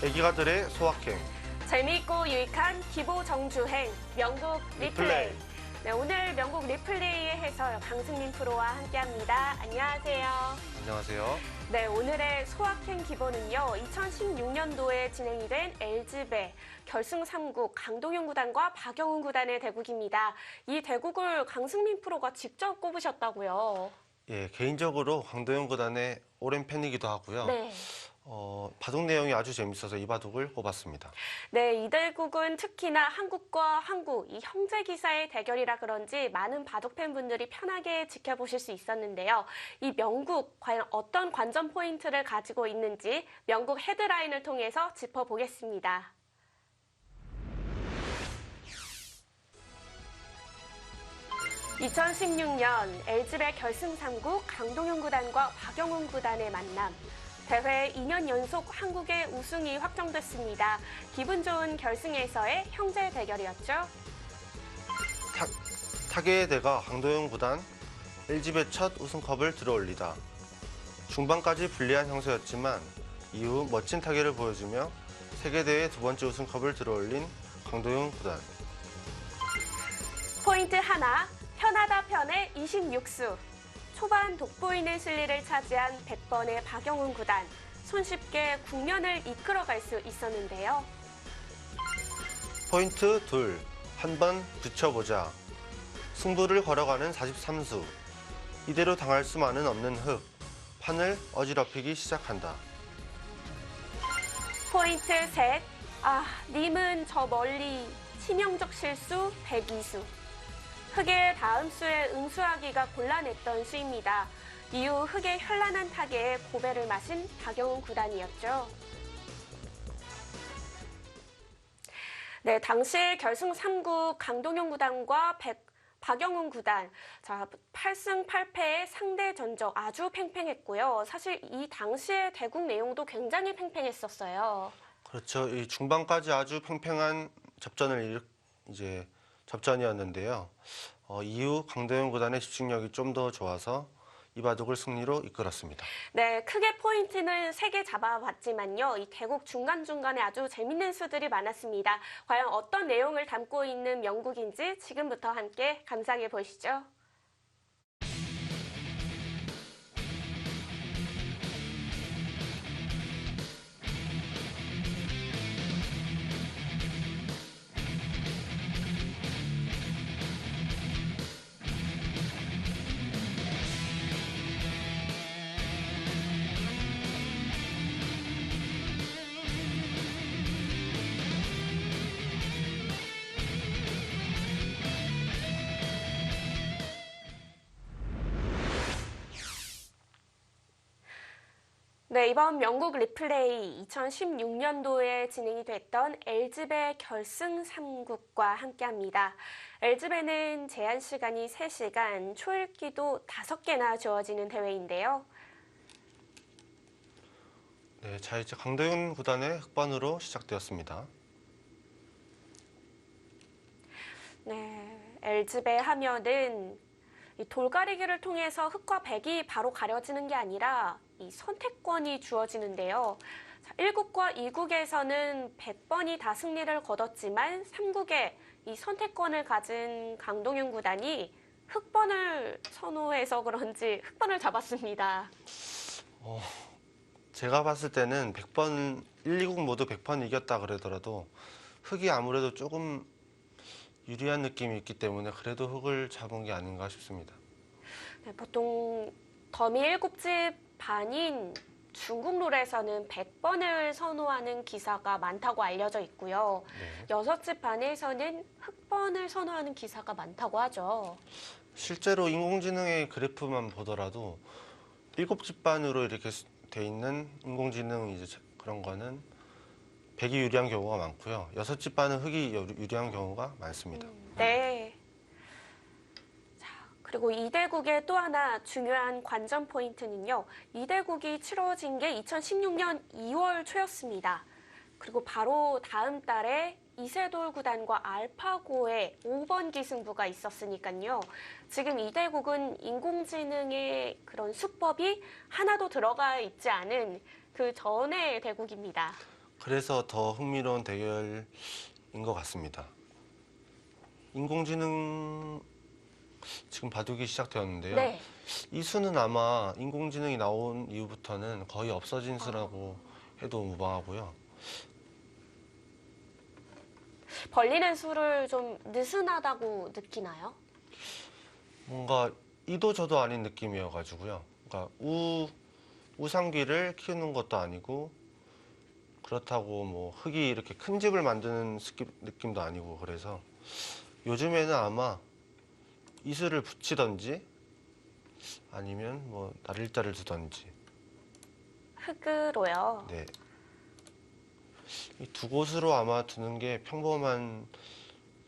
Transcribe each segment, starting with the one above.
애기가들의 소확행. 재미있고 유익한 기보 정주행, 명곡 리플레이. 네, 오늘 명곡 리플레이의 해설 강승민 프로와 함께합니다. 안녕하세요. 안녕하세요. 네, 오늘의 소확행 기보는요. 2016년도에 진행이 된 LG배 결승 3국 강동윤 구단과 박영훈 구단의 대국입니다. 이 대국을 강승민 프로가 직접 꼽으셨다고요. 예, 개인적으로 강도영 구단의 오랜 팬이기도 하고요. 네. 바둑 내용이 아주 재밌어서 이 바둑을 꼽았습니다. 네, 이 대국은 특히나 한국과 한국, 이 형제 기사의 대결이라 그런지 많은 바둑 팬분들이 편하게 지켜보실 수 있었는데요. 이 명국, 과연 어떤 관전 포인트를 가지고 있는지 명국 헤드라인을 통해서 짚어보겠습니다. (2016년) LG배 결승 3국 강동윤 구단과 박영훈 구단의 만남. 대회 2년 연속 한국의 우승이 확정됐습니다. 기분 좋은 결승에서의 형제 대결이었죠. 타계의 대가 강도영 구단 LG배 첫 우승컵을 들어올리다. 중반까지 불리한 형세였지만 이후 멋진 타계를 보여주며 세계대회 두 번째 우승컵을 들어올린 강도영 구단. 포인트 하나, 편하다 편의 26수. 초반 돋보이는 실리를 차지한 100번의 박영훈 구단. 손쉽게 국면을 이끌어갈 수 있었는데요. 포인트 둘, 한번 붙여보자. 승부를 걸어가는 43수. 이대로 당할 수만은 없는 흙. 판을 어지럽히기 시작한다. 포인트 셋, 님은 저 멀리 치명적 실수 102수. 흙의 다음 수에 응수하기가 곤란했던 수입니다. 이후 흙의 현란한 타계에 고배를 마신 박영훈 구단이었죠. 네, 당시 결승 3국 강동윤 구단과 박영훈 구단, 8승 8패의 상대 전적 아주 팽팽했고요. 사실 이 당시의 대국 내용도 굉장히 팽팽했었어요. 그렇죠. 이 중반까지 아주 팽팽한 접전이었는데요. 이후 강도영 구단의 집중력이 좀 더 좋아서 이 바둑을 승리로 이끌었습니다. 네, 크게 포인트는 3개 잡아봤지만요. 이 대국 중간중간에 아주 재밌는 수들이 많았습니다. 과연 어떤 내용을 담고 있는 명곡인지 지금부터 함께 감상해 보시죠. 네, 이번 명곡 리플레이 2016년도에 진행이 됐던 LG배 결승 3국과 함께합니다. LG배는 제한 시간이 3시간, 초읽기도 5개나 주어지는 대회인데요. 네, 자 이제 강도영 구단의 흑번으로 시작되었습니다. 네, LG배 하면은 이 돌가리기를 통해서 흑과 백이 바로 가려지는 게 아니라 이 선택권이 주어지는데요. 1국과 2국에서는 100번이 다 승리를 거뒀지만 3국에 이 선택권을 가진 강동윤 구단이 흑번을 선호해서 그런지 흑번을 잡았습니다. 제가 봤을 때는 100번, 1, 2국 모두 100번 이겼다 그러더라도 흑이 아무래도 조금 유리한 느낌이 있기 때문에 그래도 흑을 잡은 게 아닌가 싶습니다. 네, 보통 더미 7집 반인 중국 룰에서는 100번을 선호하는 기사가 많다고 알려져 있고요. 네. 6집 반에서는 흑번을 선호하는 기사가 많다고 하죠. 실제로 인공지능의 그래프만 보더라도 7집 반으로 이렇게 돼 있는 인공지능 그런 거는 백이 유리한 경우가 많고요. 6집 반은 흑이 유리한 경우가 많습니다. 네. 자, 그리고 이 대국의 또 하나 중요한 관전 포인트는요. 이 대국이 치러진 게 2016년 2월 초였습니다. 그리고 바로 다음 달에 이세돌 구단과 알파고의 5번기 승부가 있었으니까요. 지금 이 대국은 인공지능의 그런 수법이 하나도 들어가 있지 않은 그 전의 대국입니다. 그래서 더 흥미로운 대결인 것 같습니다. 인공지능 지금 바둑이 시작되었는데요. 네. 이 수는 아마 인공지능이 나온 이후부터는 거의 없어진 수라고 해도 무방하고요. 벌리는 수를 좀 느슨하다고 느끼나요? 뭔가 이도 저도 아닌 느낌이어가지고요. 그러니까 우상귀를 키우는 것도 아니고 그렇다고 뭐 흙이 이렇게 큰 집을 만드는 느낌도 아니고 그래서 요즘에는 아마 이슬을 붙이던지 아니면 뭐 날일자를 두던지 흙으로요. 네. 이 두 곳으로 아마 두는 게 평범한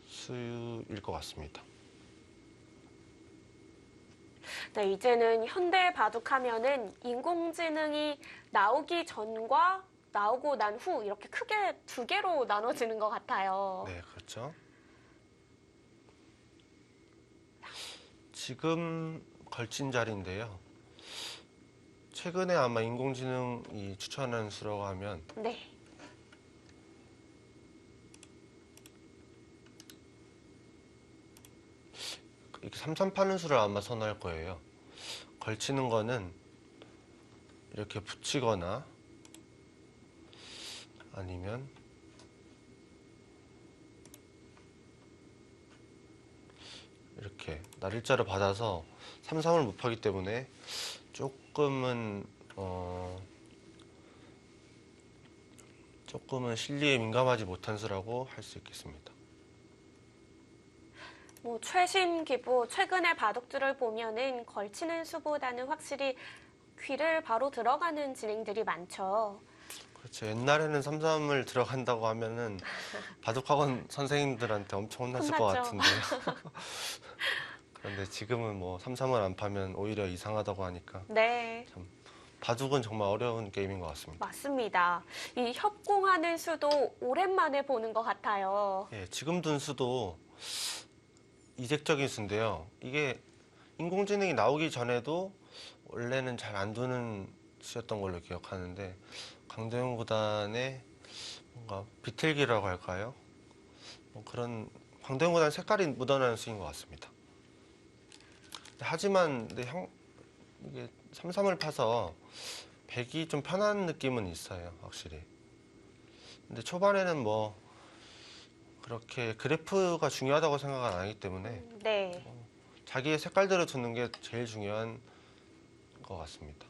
수일 것 같습니다. 네, 이제는 현대 바둑하면은 인공지능이 나오기 전과 나오고 난 후 이렇게 크게 두 개로 나눠지는 것 같아요. 네, 그렇죠. 지금 걸친 자리인데요. 최근에 아마 인공지능이 추천하는 수라고 하면 네. 이렇게 삼삼파는 수를 아마 선호할 거예요. 걸치는 거는 이렇게 붙이거나 아니면 이렇게 날일자를 받아서 삼삼을 못 파기 때문에 조금은 실리에 민감하지 못한 수라고 할 수 있겠습니다. 뭐 최신 기부, 최근의 바둑들을 보면은 걸치는 수보다는 확실히 귀를 바로 들어가는 진행들이 많죠. 그렇죠. 옛날에는 삼삼을 들어간다고 하면은 바둑학원 선생님들한테 엄청 혼났을 것 혼났죠. 같은데요. 그런데 지금은 뭐 삼삼을 안 파면 오히려 이상하다고 하니까 네, 참 바둑은 정말 어려운 게임인 것 같습니다. 맞습니다. 이 협공하는 수도 오랜만에 보는 것 같아요. 예, 지금 둔 수도 이색적인 수인데요. 이게 인공지능이 나오기 전에도 원래는 잘 안 두는 수였던 걸로 기억하는데 강도영 구단의 뭔가 비틀기라고 할까요? 뭐 그런 강도영 구단 색깔이 묻어나는 수인 것 같습니다. 하지만 이게 삼삼을 파서 백이 좀 편한 느낌은 있어요, 확실히. 근데 초반에는 뭐 그렇게 그래프가 중요하다고 생각은 안 하기 때문에 네. 자기의 색깔대로 두는 게 제일 중요한 것 같습니다.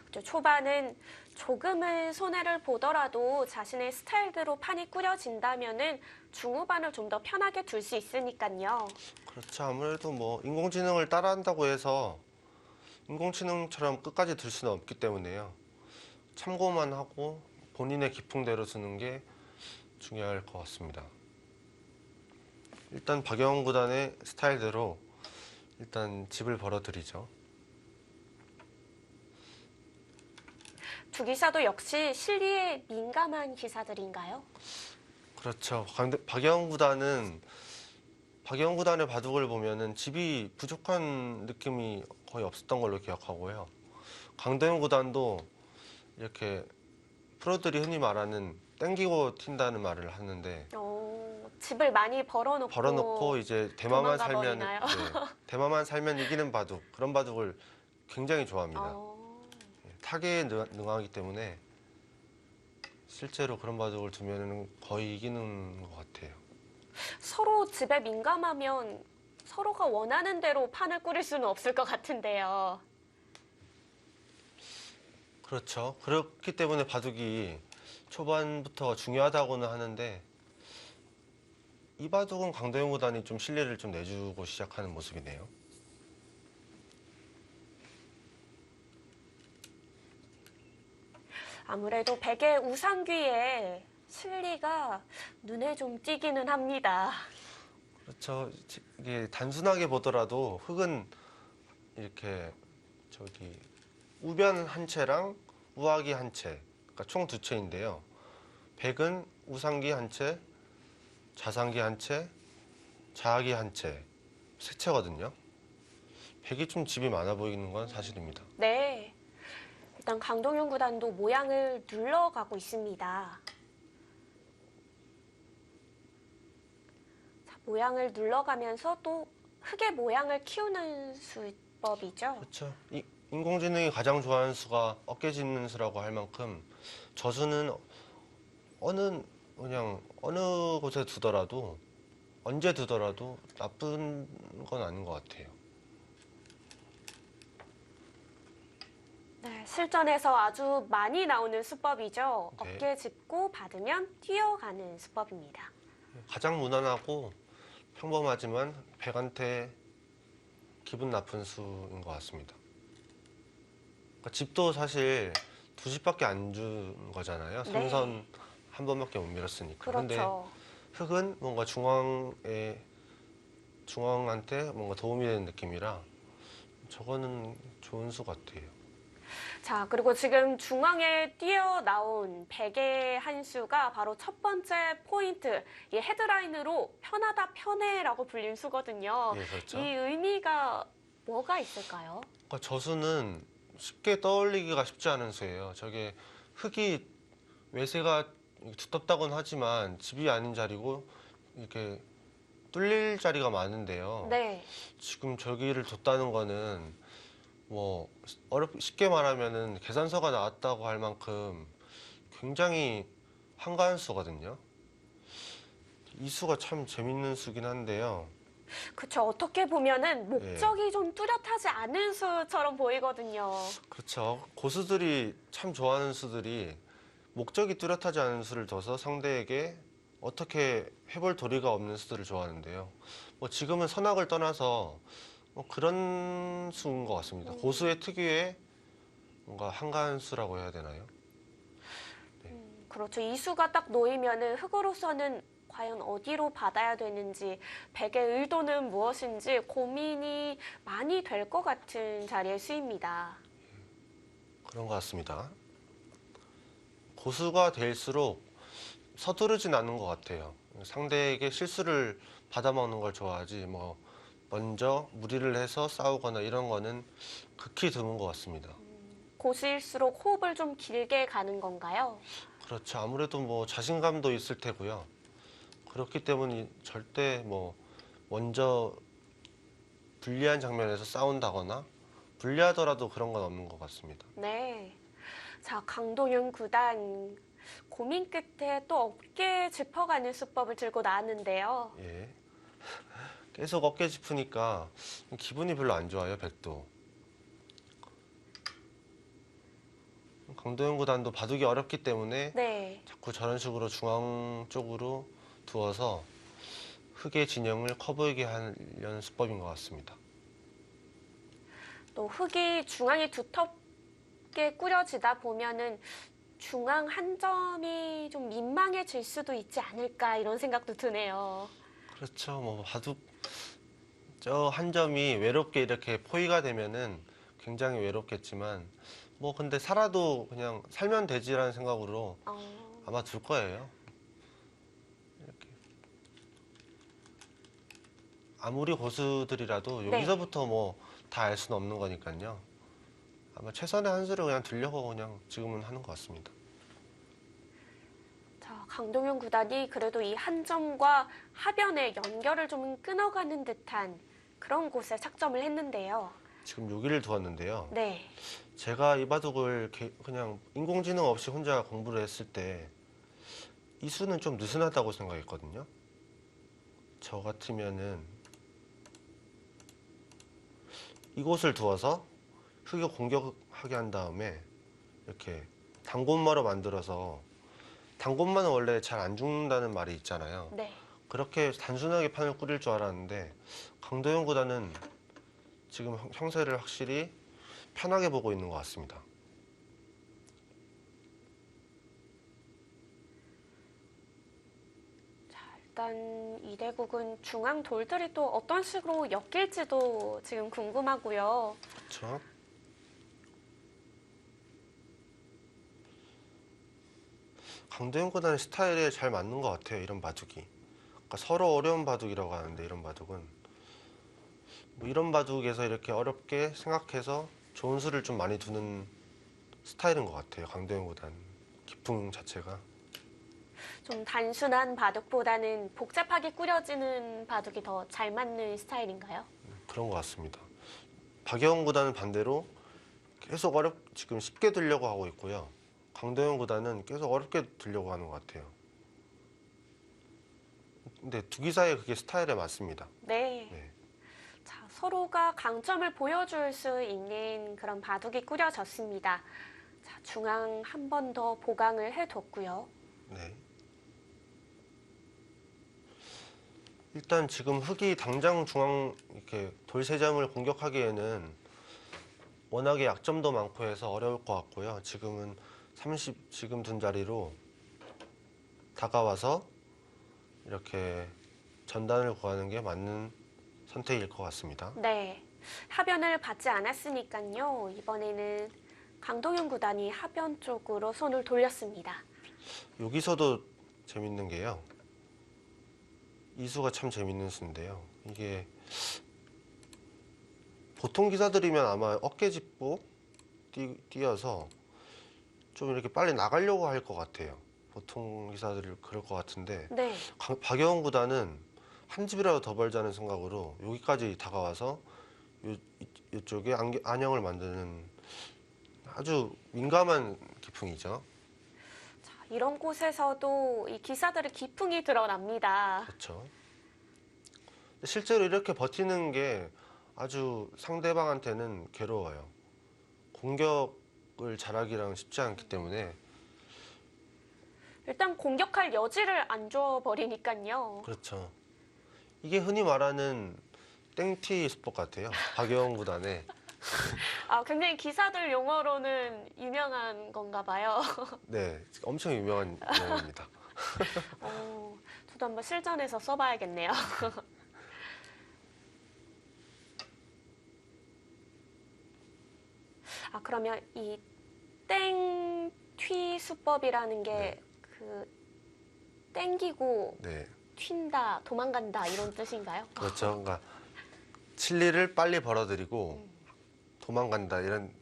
그렇죠. 초반은 조금은 손해를 보더라도 자신의 스타일대로 판이 꾸려진다면은 중후반을 좀 더 편하게 둘 수 있으니까요. 그렇죠. 아무래도 뭐 인공지능을 따라한다고 해서 인공지능처럼 끝까지 둘 수는 없기 때문에요. 참고만 하고 본인의 기풍대로 두는 게 중요할 것 같습니다. 일단 박영훈 구단의 스타일대로 일단 집을 벌어들이죠. 두 기사도 역시 실리에 민감한 기사들인가요? 그렇죠. 박영훈 구단의 바둑을 보면은 집이 부족한 느낌이 거의 없었던 걸로 기억하고요. 강도영 구단도 이렇게 프로들이 흔히 말하는 땡기고 튄다는 말을 하는데 집을 많이 벌어놓고 이제 도망가 버리나요? 대마만 살면 이기는 바둑 그런 바둑을 굉장히 좋아합니다. 어, 타계에 능하기 때문에 실제로 그런 바둑을 두면은 거의 이기는 것 같아요. 서로 집에 민감하면 서로가 원하는 대로 판을 꾸릴 수는 없을 것 같은데요. 그렇죠. 그렇기 때문에 바둑이 초반부터 중요하다고는 하는데 이 바둑은 강도영 구단이 좀 실리를 좀 내주고 시작하는 모습이네요. 아무래도 백의 우상귀에 실리가 눈에 좀 띄기는 합니다. 그렇죠. 이게 단순하게 보더라도 흙은 이렇게 우변 한 채랑 우하기 한 채, 그러니까 총 두 채인데요. 백은 우상기 한 채, 좌상기 한 채, 좌하기 한 채, 세 채거든요. 백이 좀 집이 많아 보이는 건 사실입니다. 네. 일단 강동윤 구단도 모양을 눌러가고 있습니다. 모양을 눌러가면서 또 흙의 모양을 키우는 수법이죠. 그렇죠. 인공지능이 가장 좋아하는 수가 어깨짓는 수라고 할 만큼 저수는 어느 곳에 두더라도 언제 두더라도 나쁜 건 아닌 것 같아요. 네, 실전에서 아주 많이 나오는 수법이죠. 네. 어깨 짚고 받으면 뛰어가는 수법입니다. 가장 무난하고 평범하지만 백한테 기분 나쁜 수인 것 같습니다. 그러니까 집도 사실 두 집밖에 안 준 거잖아요. 네. 삼선 한 번밖에 못 밀었으니까. 근데 그렇죠. 흙은 뭔가 중앙한테 뭔가 도움이 되는 느낌이라 저거는 좋은 수 같아요. 자, 그리고 지금 중앙에 뛰어나온 베개의 한 수가 바로 첫 번째 포인트, 이 헤드라인으로 편하다 편해라고 불린 수거든요. 예, 그렇죠. 이 의미가 뭐가 있을까요? 그러니까 저수는 쉽게 떠올리기가 쉽지 않은 수예요. 저게 흙이 외세가 두텁다고는 하지만 집이 아닌 자리고 이렇게 뚫릴 자리가 많은데요. 네. 지금 저기를 뒀다는 거는 뭐 쉽게 말하면은 계산서가 나왔다고 할 만큼 굉장히 한가한 수거든요. 이 수가 참 재밌는 수긴 한데요. 그쵸. 어떻게 보면은 목적이 좀 뚜렷하지 않은 수처럼 보이거든요. 그렇죠. 고수들이 참 좋아하는 수들이 목적이 뚜렷하지 않은 수를 둬서 상대에게 어떻게 해볼 도리가 없는 수들을 좋아하는데요. 뭐 지금은 선악을 떠나서 뭐 그런 수인 것 같습니다. 고수의 특유의 뭔가 한가한 수라고 해야 되나요? 그렇죠. 이 수가 딱 놓이면은 흙으로서는 과연 어디로 받아야 되는지, 백의 의도는 무엇인지 고민이 많이 될 것 같은 자리의 수입니다. 그런 것 같습니다. 고수가 될수록 서두르진 않는 것 같아요. 상대에게 실수를 받아먹는 걸 좋아하지 뭐 먼저 무리를 해서 싸우거나 이런 거는 극히 드문 것 같습니다. 고수일수록 호흡을 좀 길게 가는 건가요? 그렇죠. 아무래도 뭐 자신감도 있을 테고요. 그렇기 때문에 절대 뭐 먼저 불리한 장면에서 싸운다거나 불리하더라도 그런 건 없는 것 같습니다. 네. 자, 강동윤 구단 고민 끝에 또 어깨 짚어가는 수법을 들고 나왔는데요. 예. 계속 어깨 짚으니까 기분이 별로 안 좋아요, 백도. 강도현 구단도 바둑이 어렵기 때문에 네. 자꾸 저런 식으로 중앙 쪽으로 두어서 흙의 진영을 커 보이게 하려는 수법인 것 같습니다. 또 흙이 중앙이 두텁게 꾸려지다 보면은 중앙 한 점이 좀 민망해질 수도 있지 않을까 이런 생각도 드네요. 그렇죠. 뭐 바둑 저 한 점이 외롭게 이렇게 포위가 되면은 굉장히 외롭겠지만 뭐 근데 살아도 그냥 살면 되지라는 생각으로 아마 둘 거예요. 이렇게 아무리 고수들이라도 네. 여기서부터 뭐 다 알 수는 없는 거니까요. 아마 최선의 한 수를 그냥 들려고 그냥 지금은 하는 것 같습니다. 자, 강동윤 구단이 그래도 이 한 점과 하변의 연결을 좀 끊어가는 듯한 그런 곳에 착점을 했는데요. 지금 여기를 두었는데요. 네. 제가 이 바둑을 그냥 인공지능 없이 혼자 공부를 했을 때 이 수는 좀 느슨하다고 생각했거든요. 저 같으면은 이곳을 두어서 흙을 공격하게 한 다음에 이렇게 단골마로 만들어서 단골마는 원래 잘 안 죽는다는 말이 있잖아요. 네. 그렇게 단순하게 판을 꾸릴 줄 알았는데 강도현 구단은 지금 형세를 확실히 편하게 보고 있는 것 같습니다. 일단 이 대국은 중앙 돌들이 또 어떤 식으로 엮일지도 지금 궁금하고요. 그렇죠. 강도현 구단의 스타일에 잘 맞는 것 같아요. 이런 바둑이. 그러니까 서로 어려운 바둑이라고 하는데 이런 바둑은 뭐 이런 바둑에서 이렇게 어렵게 생각해서 좋은 수를 좀 많이 두는 스타일인 것 같아요. 강도현 구단 기풍 자체가. 좀 단순한 바둑보다는 복잡하게 꾸려지는 바둑이 더 잘 맞는 스타일인가요? 그런 것 같습니다. 박영훈 구단은 반대로 계속 지금 쉽게 들려고 하고 있고요. 강도현 구단은 계속 어렵게 들려고 하는 것 같아요. 근데 두 기사의 그게 스타일에 맞습니다. 네. 네. 자, 서로가 강점을 보여줄 수 있는 그런 바둑이 꾸려졌습니다. 자, 중앙 한 번 더 보강을 해뒀고요. 네. 일단 지금 흑이 당장 중앙 이렇게 돌 세 점을 공격하기에는 워낙에 약점도 많고 해서 어려울 것 같고요. 지금은 지금 둔 자리로 다가와서 이렇게 전단을 구하는 게 맞는 선택일 것 같습니다. 네. 하변을 받지 않았으니까요. 이번에는 강동윤 구단이 하변 쪽으로 손을 돌렸습니다. 여기서도 재밌는 게요. 이 수가 참 재밌는 수인데요. 이게 보통 기사들이면 아마 어깨 짚고 뛰어서 좀 이렇게 빨리 나가려고 할 것 같아요. 보통 기사들이 그럴 것 같은데 네. 박영훈 구단은 한 집이라도 더 벌자는 생각으로 여기까지 다가와서 이쪽에 안형을 만드는 아주 민감한 기풍이죠. 자, 이런 곳에서도 이 기사들의 기풍이 드러납니다. 그렇죠. 실제로 이렇게 버티는 게 아주 상대방한테는 괴로워요. 공격을 잘하기랑 쉽지 않기 때문에. 일단 공격할 여지를 안 줘버리니까요. 그렇죠. 이게 흔히 말하는 땡티 스포 같아요. 박영훈 구단의. 아, 굉장히 기사들 용어로는 유명한 건가 봐요. 네, 엄청 유명한 용어입니다. 저도 한번 실전에서 써봐야겠네요. 아, 그러면 이 땡튀 수법이라는 게 그 땡기고 네, 튄다, 도망간다 이런 뜻인가요? 그렇죠. 그러니까 칠리를 빨리 벌어들이고 도망간다 이런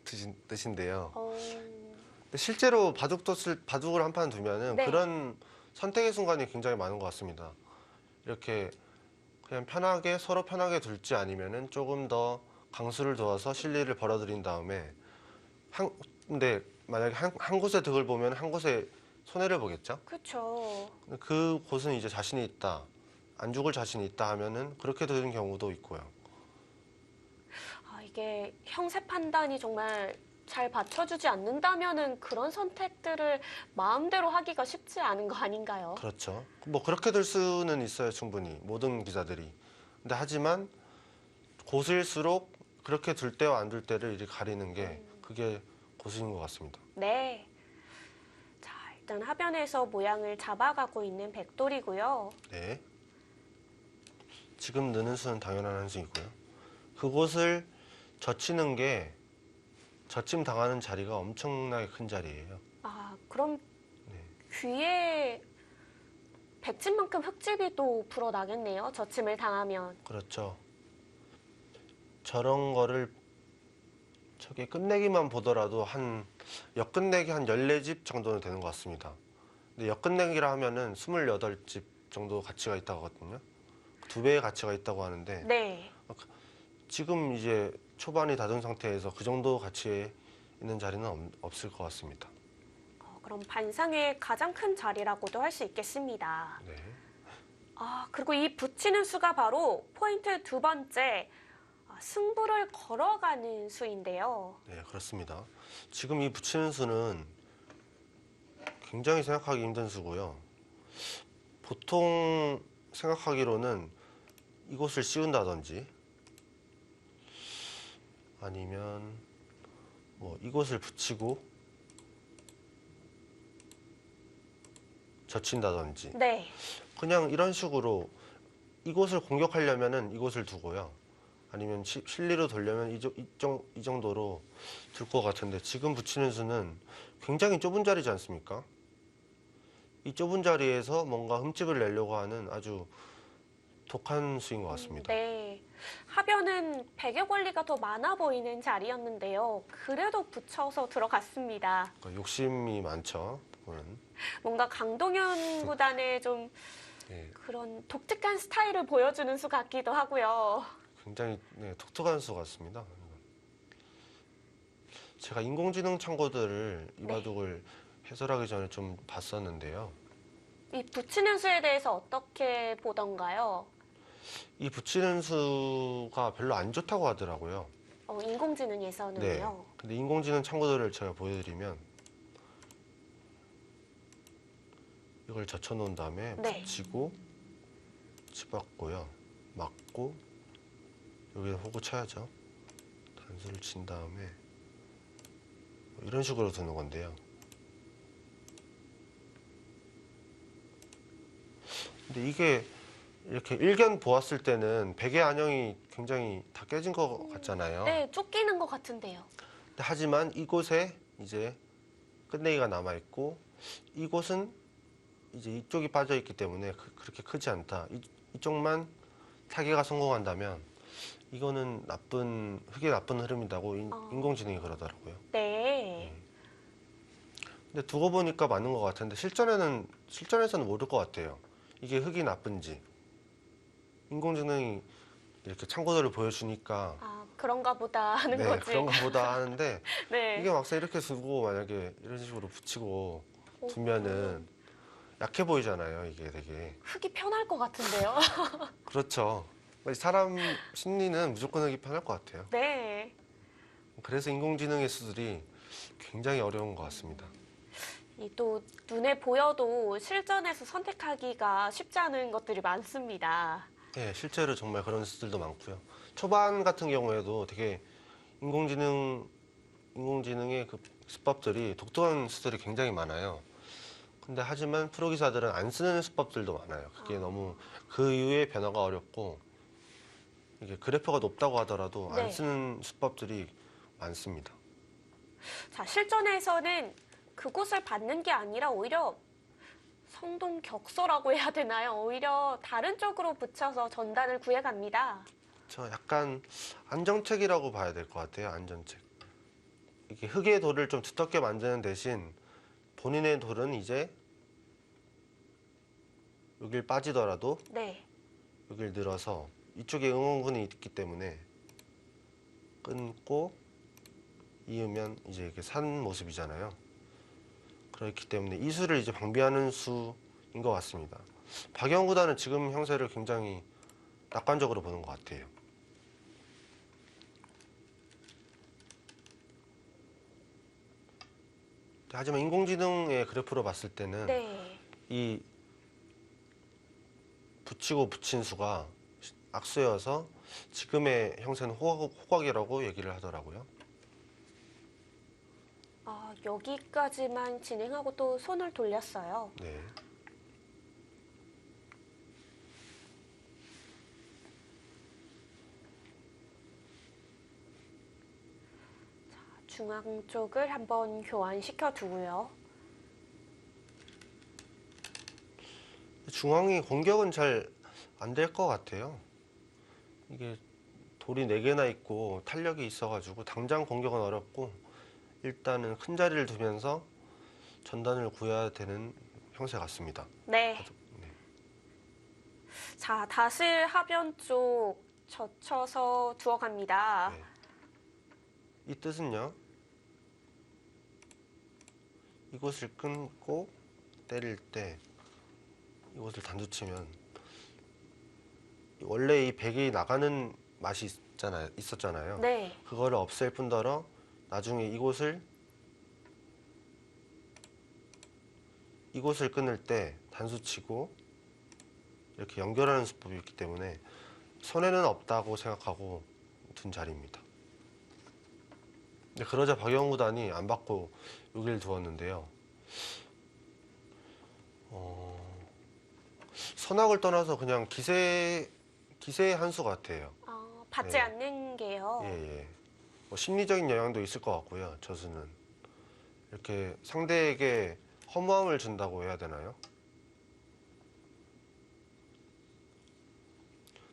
뜻인데요. 근데 실제로 바둑을 한 판 두면은 네. 그런 선택의 순간이 굉장히 많은 것 같습니다. 이렇게 그냥 편하게 서로 편하게 둘지 아니면은 조금 더 강수를 두어서 실리를 벌어들인 다음에 근데 만약에 한 곳에 득을 보면 한 곳에 손해를 보겠죠. 그렇죠. 그 곳은 이제 자신이 있다, 안 죽을 자신이 있다 하면은 그렇게 되는 경우도 있고요. 아, 이게 형세 판단이 정말 잘 받쳐주지 않는다면은 그런 선택들을 마음대로 하기가 쉽지 않은 거 아닌가요? 그렇죠. 뭐 그렇게 될 수는 있어요, 충분히 모든 기사들이. 근데 하지만 고수일수록 그렇게 둘 때와 안 둘 때를 이렇게 가리는 게 그게 고수인 것 같습니다. 네. 자, 일단 하변에서 모양을 잡아가고 있는 백돌이고요. 네. 지금 느는 수는 당연한 한 수이고요. 그곳을 젖히는 게 젖힘 당하는 자리가 엄청나게 큰 자리예요. 아, 그럼 네. 귀에 백집만큼 흙집이 또 불어나겠네요. 젖힘을 당하면. 그렇죠. 저런 거를 저게 끝내기만 보더라도 역끝내기 한 14집 정도는 되는 것 같습니다. 근데 역끝내기라 하면은 28집 정도 가치가 있다고 하거든요. 2배의 가치가 있다고 하는데 네. 지금 이제 초반이 다든 상태에서 그 정도 가치에 있는 자리는 없을 것 같습니다. 그럼 반상의 가장 큰 자리라고도 할 수 있겠습니다. 네. 아, 그리고 이 붙이는 수가 바로 포인트 두 번째, 승부를 걸어가는 수인데요. 네, 그렇습니다. 지금 이 붙이는 수는 굉장히 생각하기 힘든 수고요. 보통 생각하기로는 이곳을 씌운다든지 아니면 뭐 이곳을 붙이고 젖힌다든지 네. 그냥 이런 식으로 이곳을 공격하려면은 이곳을 두고요. 아니면 실리로 돌려면 이 정도로 둘 것 같은데 지금 붙이는 수는 굉장히 좁은 자리지 않습니까? 이 좁은 자리에서 뭔가 흠집을 내려고 하는 아주 독한 수인 것 같습니다. 네. 하변은 백의 권리가 더 많아 보이는 자리였는데요. 그래도 붙여서 들어갔습니다. 그러니까 욕심이 많죠. 보는. 뭔가 강동현 구단의 좀 예, 그런 독특한 스타일을 보여주는 수 같기도 하고요. 굉장히 독특한 수 같습니다. 제가 인공지능 창고들을 이 네. 바둑을 해설하기 전에 좀 봤었는데요. 이 붙이는 수에 대해서 어떻게 보던가요? 이 붙이는 수가 별로 안 좋다고 하더라고요. 네. 인공지능에서는요. 근데 인공지능 창고들을 제가 보여드리면 이걸 젖혀놓은 다음에 네. 붙이고 치받고요. 맞고 여기에 호구 쳐야죠. 단수를 친 다음에 이런 식으로 두는 건데요. 근데 이게 이렇게 일견 보았을 때는 베개 안형이 굉장히 다 깨진 것 같잖아요. 네, 쫓기는 것 같은데요. 근데 하지만 이곳에 이제 끝내기가 남아 있고 이곳은 이제 이쪽이 빠져 있기 때문에 그렇게 크지 않다. 이쪽만 타개가 성공한다면 이거는 흙의 나쁜 흐름이라고 인공지능이 그러더라고요. 네. 근데 두고 보니까 맞는 것 같은데 실전에서는 모를 것 같아요. 이게 흙이 나쁜지. 인공지능이 이렇게 참고도를 보여주니까 아, 그런가 보다 하는 네, 거지. 그런가 보다 하는데 네. 이게 막상 이렇게 두고 만약에 이런 식으로 붙이고 오, 두면은 약해 보이잖아요. 이게 되게. 흙이 편할 것 같은데요. 그렇죠. 사람 심리는 무조건 흙이 편할 것 같아요. 네. 그래서 인공지능의 수술이 굉장히 어려운 것 같습니다. 이 또 눈에 보여도 실전에서 선택하기가 쉽지 않은 것들이 많습니다. 네, 실제로 정말 그런 수들도 많고요. 초반 같은 경우에도 되게 인공지능의 그 수법들이 독특한 수들이 굉장히 많아요. 근데 하지만 프로기사들은 안 쓰는 수법들도 많아요. 그게 너무 그 이후에 변화가 어렵고 이게 그래프가 높다고 하더라도 네. 안 쓰는 수법들이 많습니다. 자, 실전에서는 그곳을 받는 게 아니라 오히려 성동격서라고 해야 되나요? 오히려 다른 쪽으로 붙여서 전단을 구해갑니다. 저 약간 안정책이라고 봐야 될 것 같아요. 안정책. 이게 흙의 돌을 좀 두텁게 만드는 대신 본인의 돌은 이제 여길 빠지더라도 네. 여길 늘어서 이쪽에 응원군이 있기 때문에 끊고 이으면 이제 이렇게 산 모습이잖아요. 그렇기 때문에 이 수를 이제 방비하는 수인 것 같습니다. 박영 구단은 지금 형세를 굉장히 낙관적으로 보는 것 같아요. 하지만 인공지능의 그래프로 봤을 때는 네. 이 붙이고 붙인 수가 악수여서 지금의 형세는 호각이라고 얘기를 하더라고요. 아, 여기까지만 진행하고 또 손을 돌렸어요. 네. 중앙 쪽을 한번 교환시켜 두고요. 중앙이 공격은 잘 안 될 것 같아요. 이게 돌이 4개나 있고 탄력이 있어가지고 당장 공격은 어렵고 일단은 큰 자리를 두면서 전단을 구해야 되는 형세 같습니다. 네. 네. 자, 다슬 하변 쪽 젖혀서 두어갑니다. 네. 이 뜻은요. 이곳을 끊고 때릴 때 이곳을 단수치면 원래 이 백이 나가는 맛이 있었잖아요. 네. 그거를 없앨 뿐더러 나중에 이곳을 끊을 때 단수치고 이렇게 연결하는 수법이 있기 때문에 손해는 없다고 생각하고 둔 자리입니다. 근데 그러자 박영우 구단이 안 받고 여기를 두었는데요. 선악을 떠나서 그냥 기세의 한 수 같아요. 받지 네. 않는 게요. 예. 뭐 심리적인 영향도 있을 것 같고요. 저수는 이렇게 상대에게 허무함을 준다고 해야 되나요?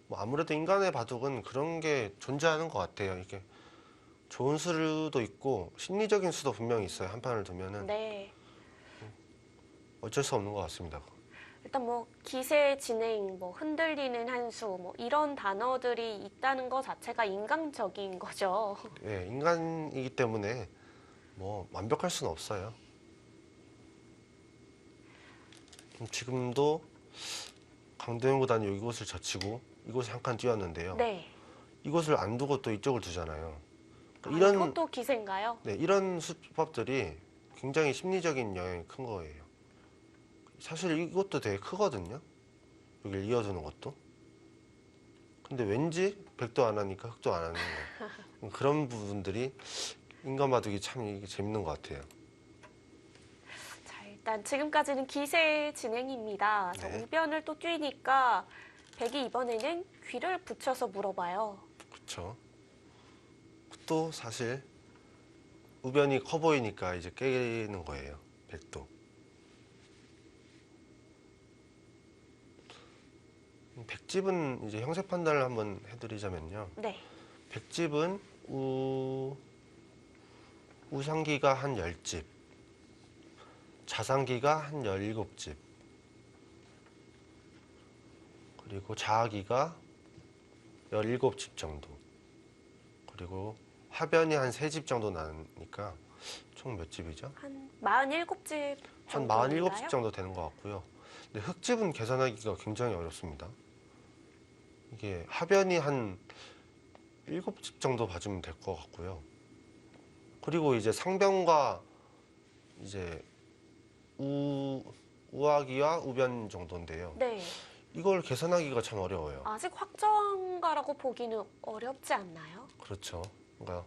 뭐 아무래도 인간의 바둑은 그런 게 존재하는 것 같아요. 이게 좋은 수도 있고 심리적인 수도 분명히 있어요. 한 판을 두면은. 네. 어쩔 수 없는 것 같습니다. 일단 뭐 기세 진행, 뭐 흔들리는 한 수, 뭐 이런 단어들이 있다는 것 자체가 인간적인 거죠. 예, 인간이기 때문에 뭐 완벽할 수는 없어요. 지금도 강도영 구단이 이곳을 젖히고 이곳에 한 칸 뛰었는데요. 네. 이곳을 안 두고 또 이쪽을 두잖아요. 아, 이런 이것도 기세인가요? 네, 이런 수법들이 굉장히 심리적인 영향이 큰 거예요. 사실 이것도 되게 크거든요. 여기를 이어두는 것도. 근데 왠지 백도 안 하니까 흑도 안 하는 거. 그런 부분들이 인간 바둑이 참 이게 재밌는 것 같아요. 자, 일단 지금까지는 기세 진행입니다. 자, 네. 우변을 또 뛰니까 백이 이번에는 귀를 붙여서 물어봐요. 그렇죠. 또 사실 우변이 커 보이니까 이제 깨는 거예요. 백도. 백집은 이제 형세 판단을 한번 해드리자면요. 네. 백집은 우상기가 한 10집, 자상기가 한 17집, 그리고 자아기가 17집 정도, 그리고 하변이 한 3집 정도 나니까 총 몇 집이죠? 한 47집 한 정도인가요? 47집 정도 되는 것 같고요. 근데 흑집은 계산하기가 굉장히 어렵습니다. 이게 하변이 한 7집 정도 봐주면 될 것 같고요. 그리고 이제 상변과 이제 우하기와 우변 정도인데요. 네. 이걸 계산하기가 참 어려워요. 아직 확정가라고 보기는 어렵지 않나요? 그렇죠. 그러니까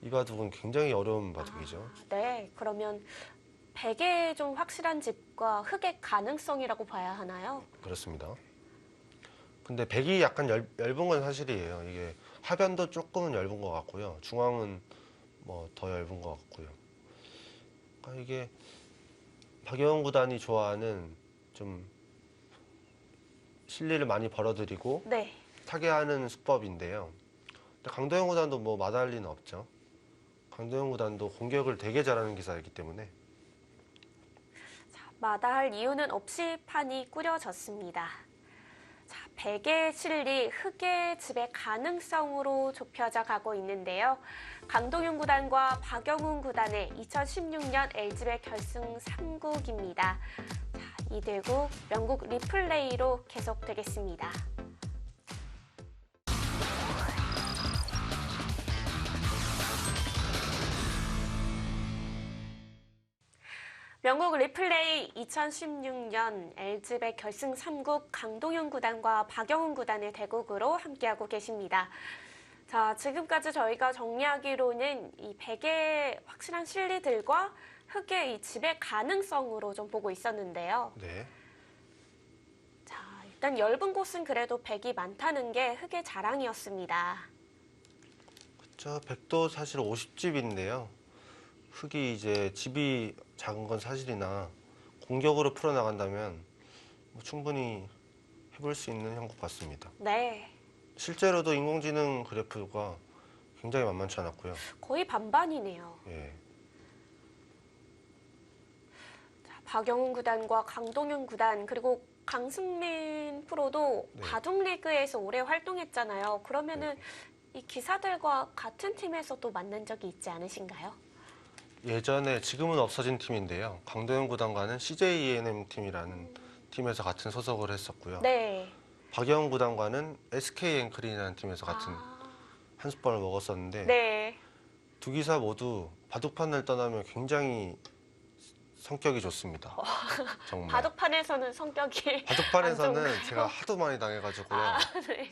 이 바둑은 굉장히 어려운 바둑이죠. 아, 네. 그러면 백의 좀 확실한 집과 흑의 가능성이라고 봐야 하나요? 그렇습니다. 근데 백이 약간 얇은 건 사실이에요. 이게 하변도 조금은 얇은 것 같고요. 중앙은 뭐 더 얇은 것 같고요. 그러니까 이게 박영훈 구단이 좋아하는 좀 실리를 많이 벌어들이고 네. 타개하는 수법인데요. 근데 강도영 구단도 뭐 마다할 리는 없죠. 강도영 구단도 공격을 되게 잘하는 기사이기 때문에. 자, 마다할 이유는 없이 판이 꾸려졌습니다. 자, 백의 실리, 흑의 집의 가능성으로 좁혀져 가고 있는데요. 강동윤 구단과 박영훈 구단의 2016년 LG배 결승 3국입니다. 자, 이 대국 명국 리플레이로 계속되겠습니다. 명국 리플레이 2016년 LG배 결승 3국 강동윤 구단과 박영훈 구단의 대국으로 함께하고 계십니다. 자, 지금까지 저희가 정리하기로는 이 백의 확실한 실리들과 흑의 이 집의 가능성으로 좀 보고 있었는데요. 네. 자, 일단 얇은 곳은 그래도 백이 많다는 게 흑의 자랑이었습니다. 저 백도 사실 50집인데요. 흑이 이제 집이 작은 건 사실이나 공격으로 풀어나간다면 뭐 충분히 해볼 수 있는 형국 같습니다. 네, 실제로도 인공지능 그래프가 굉장히 만만치 않았고요. 거의 반반이네요. 예. 자, 박영훈 구단과 강동윤 구단 그리고 강승민 프로도 네. 바둑 리그에서 오래 활동했잖아요. 그러면은 이 기사들과 같은 팀에서도 만난 적이 있지 않으신가요? 예전에 지금은 없어진 팀인데요. 강도영 구단과는 CJENM 팀이라는 팀에서 같은 소속을 했었고요. 네. 박영 구단과는 SK 앵클이라는 팀에서 같은 아, 한숟밥을 먹었었는데 네. 두 기사 모두 바둑판을 떠나면 굉장히 성격이 좋습니다. 정말. 바둑판에서는 성격이 바둑판에서는 안 좋은가요? 제가 하도 많이 당해가지고요. 아, 네.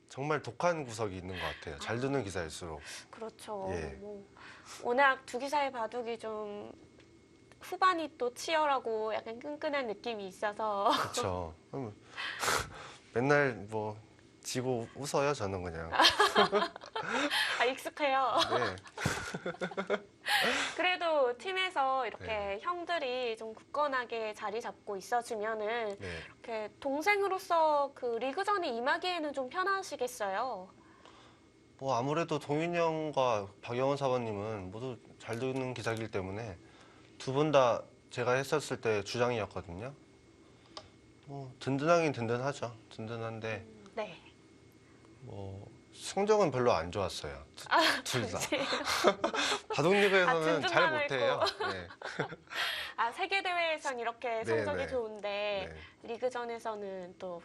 정말 독한 구석이 있는 것 같아요. 잘 두는 기사일수록. 그렇죠. 예. 뭐, 워낙 두 기사의 바둑이 좀 후반이 또 치열하고 약간 끈끈한 느낌이 있어서 그렇죠. 맨날 뭐 지고 웃어요. 저는 그냥. 아, 익숙해요. 네. 그래도 팀에서 이렇게 네. 형들이 좀 굳건하게 자리 잡고 있어주면은 네. 이렇게 동생으로서 그 리그전에 임하기에는 좀 편하시겠어요. 뭐 아무래도 동윤이 형과 박영원 사모님은 모두 잘 두는 기사이기 때문에 두 분 다 제가 했었을 때 주장이었거든요. 뭐 든든하긴 든든하죠. 든든한데 네. 뭐 성적은 별로 안 좋았어요. 둘 다. 그치. 바둑리그에서는 잘 든든만 못해요. 네. 세계 대회에선 이렇게 네, 성적이 네. 좋은데 네. 리그전에서는 또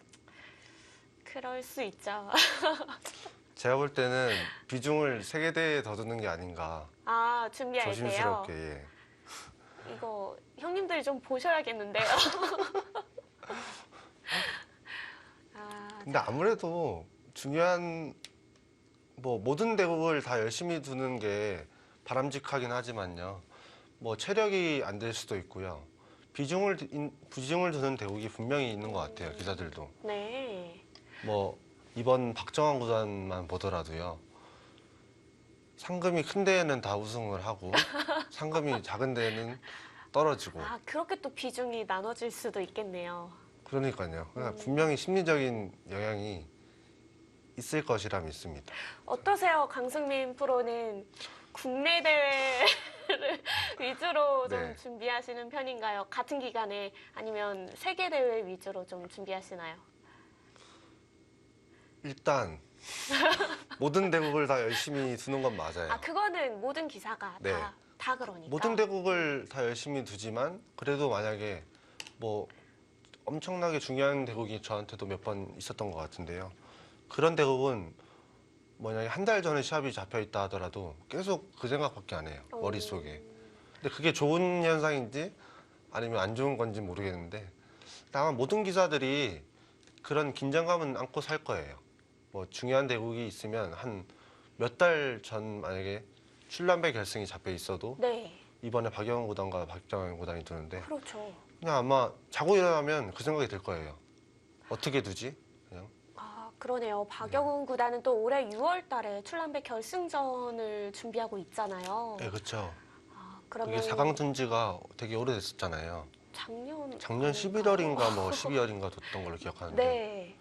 그럴 수 있죠. 제가 볼 때는 비중을 세계대회에 더 두는 게 아닌가. 준비할 때요. 조심스럽게. 예. 이거 형님들이 좀 보셔야겠는데요. 근데 아무래도 중요한 뭐 모든 대국을 다 열심히 두는 게 바람직하긴 하지만요. 뭐 체력이 안 될 수도 있고요. 비중을 두는 대국이 분명히 있는 것 같아요. 기사들도. 네. 뭐 이번 박정환 구단만 보더라도요. 상금이 큰 데에는 다 우승을 하고 상금이 작은 데에는 떨어지고. 그렇게 또 비중이 나눠질 수도 있겠네요. 그러니까요. 그러니까 분명히 심리적인 영향이 있을 것이라 믿습니다. 어떠세요, 강승민 프로는 국내 대회를 위주로 좀 네. 준비하시는 편인가요? 같은 기간에 아니면 세계 대회 위주로 좀 준비하시나요? 일단 모든 대국을 다 열심히 두는 건 맞아요. 그거는 모든 기사가 네. 다 그러니까. 모든 대국을 다 열심히 두지만 그래도 만약에 뭐 엄청나게 중요한 대국이 저한테도 몇 번 있었던 것 같은데요. 그런 대국은 만약에 한 달 전에 시합이 잡혀 있다 하더라도 계속 그 생각밖에 안 해요. 머릿속에. 근데 그게 좋은 현상인지 아니면 안 좋은 건지 모르겠는데 아마 모든 기사들이 그런 긴장감은 안고 살 거예요. 뭐 중요한 대국이 있으면 한 몇 달 전 만약에 출란배 결승이 잡혀 있어도 네, 이번에 박영훈 구단과 박정환 구단이 두는데 그렇죠. 그냥 아마 자고 일어나면 그 생각이 들 거예요. 어떻게 두지? 그냥. 그러네요. 박영훈 구단은 또 올해 6월 달에 출란배 결승전을 준비하고 있잖아요. 네, 그렇죠. 그러면 그게 4강 둔지가 되게 오래됐었잖아요. 작년 작년 11월인가 뭐 12월인가 뒀던 걸로 기억하는데 네.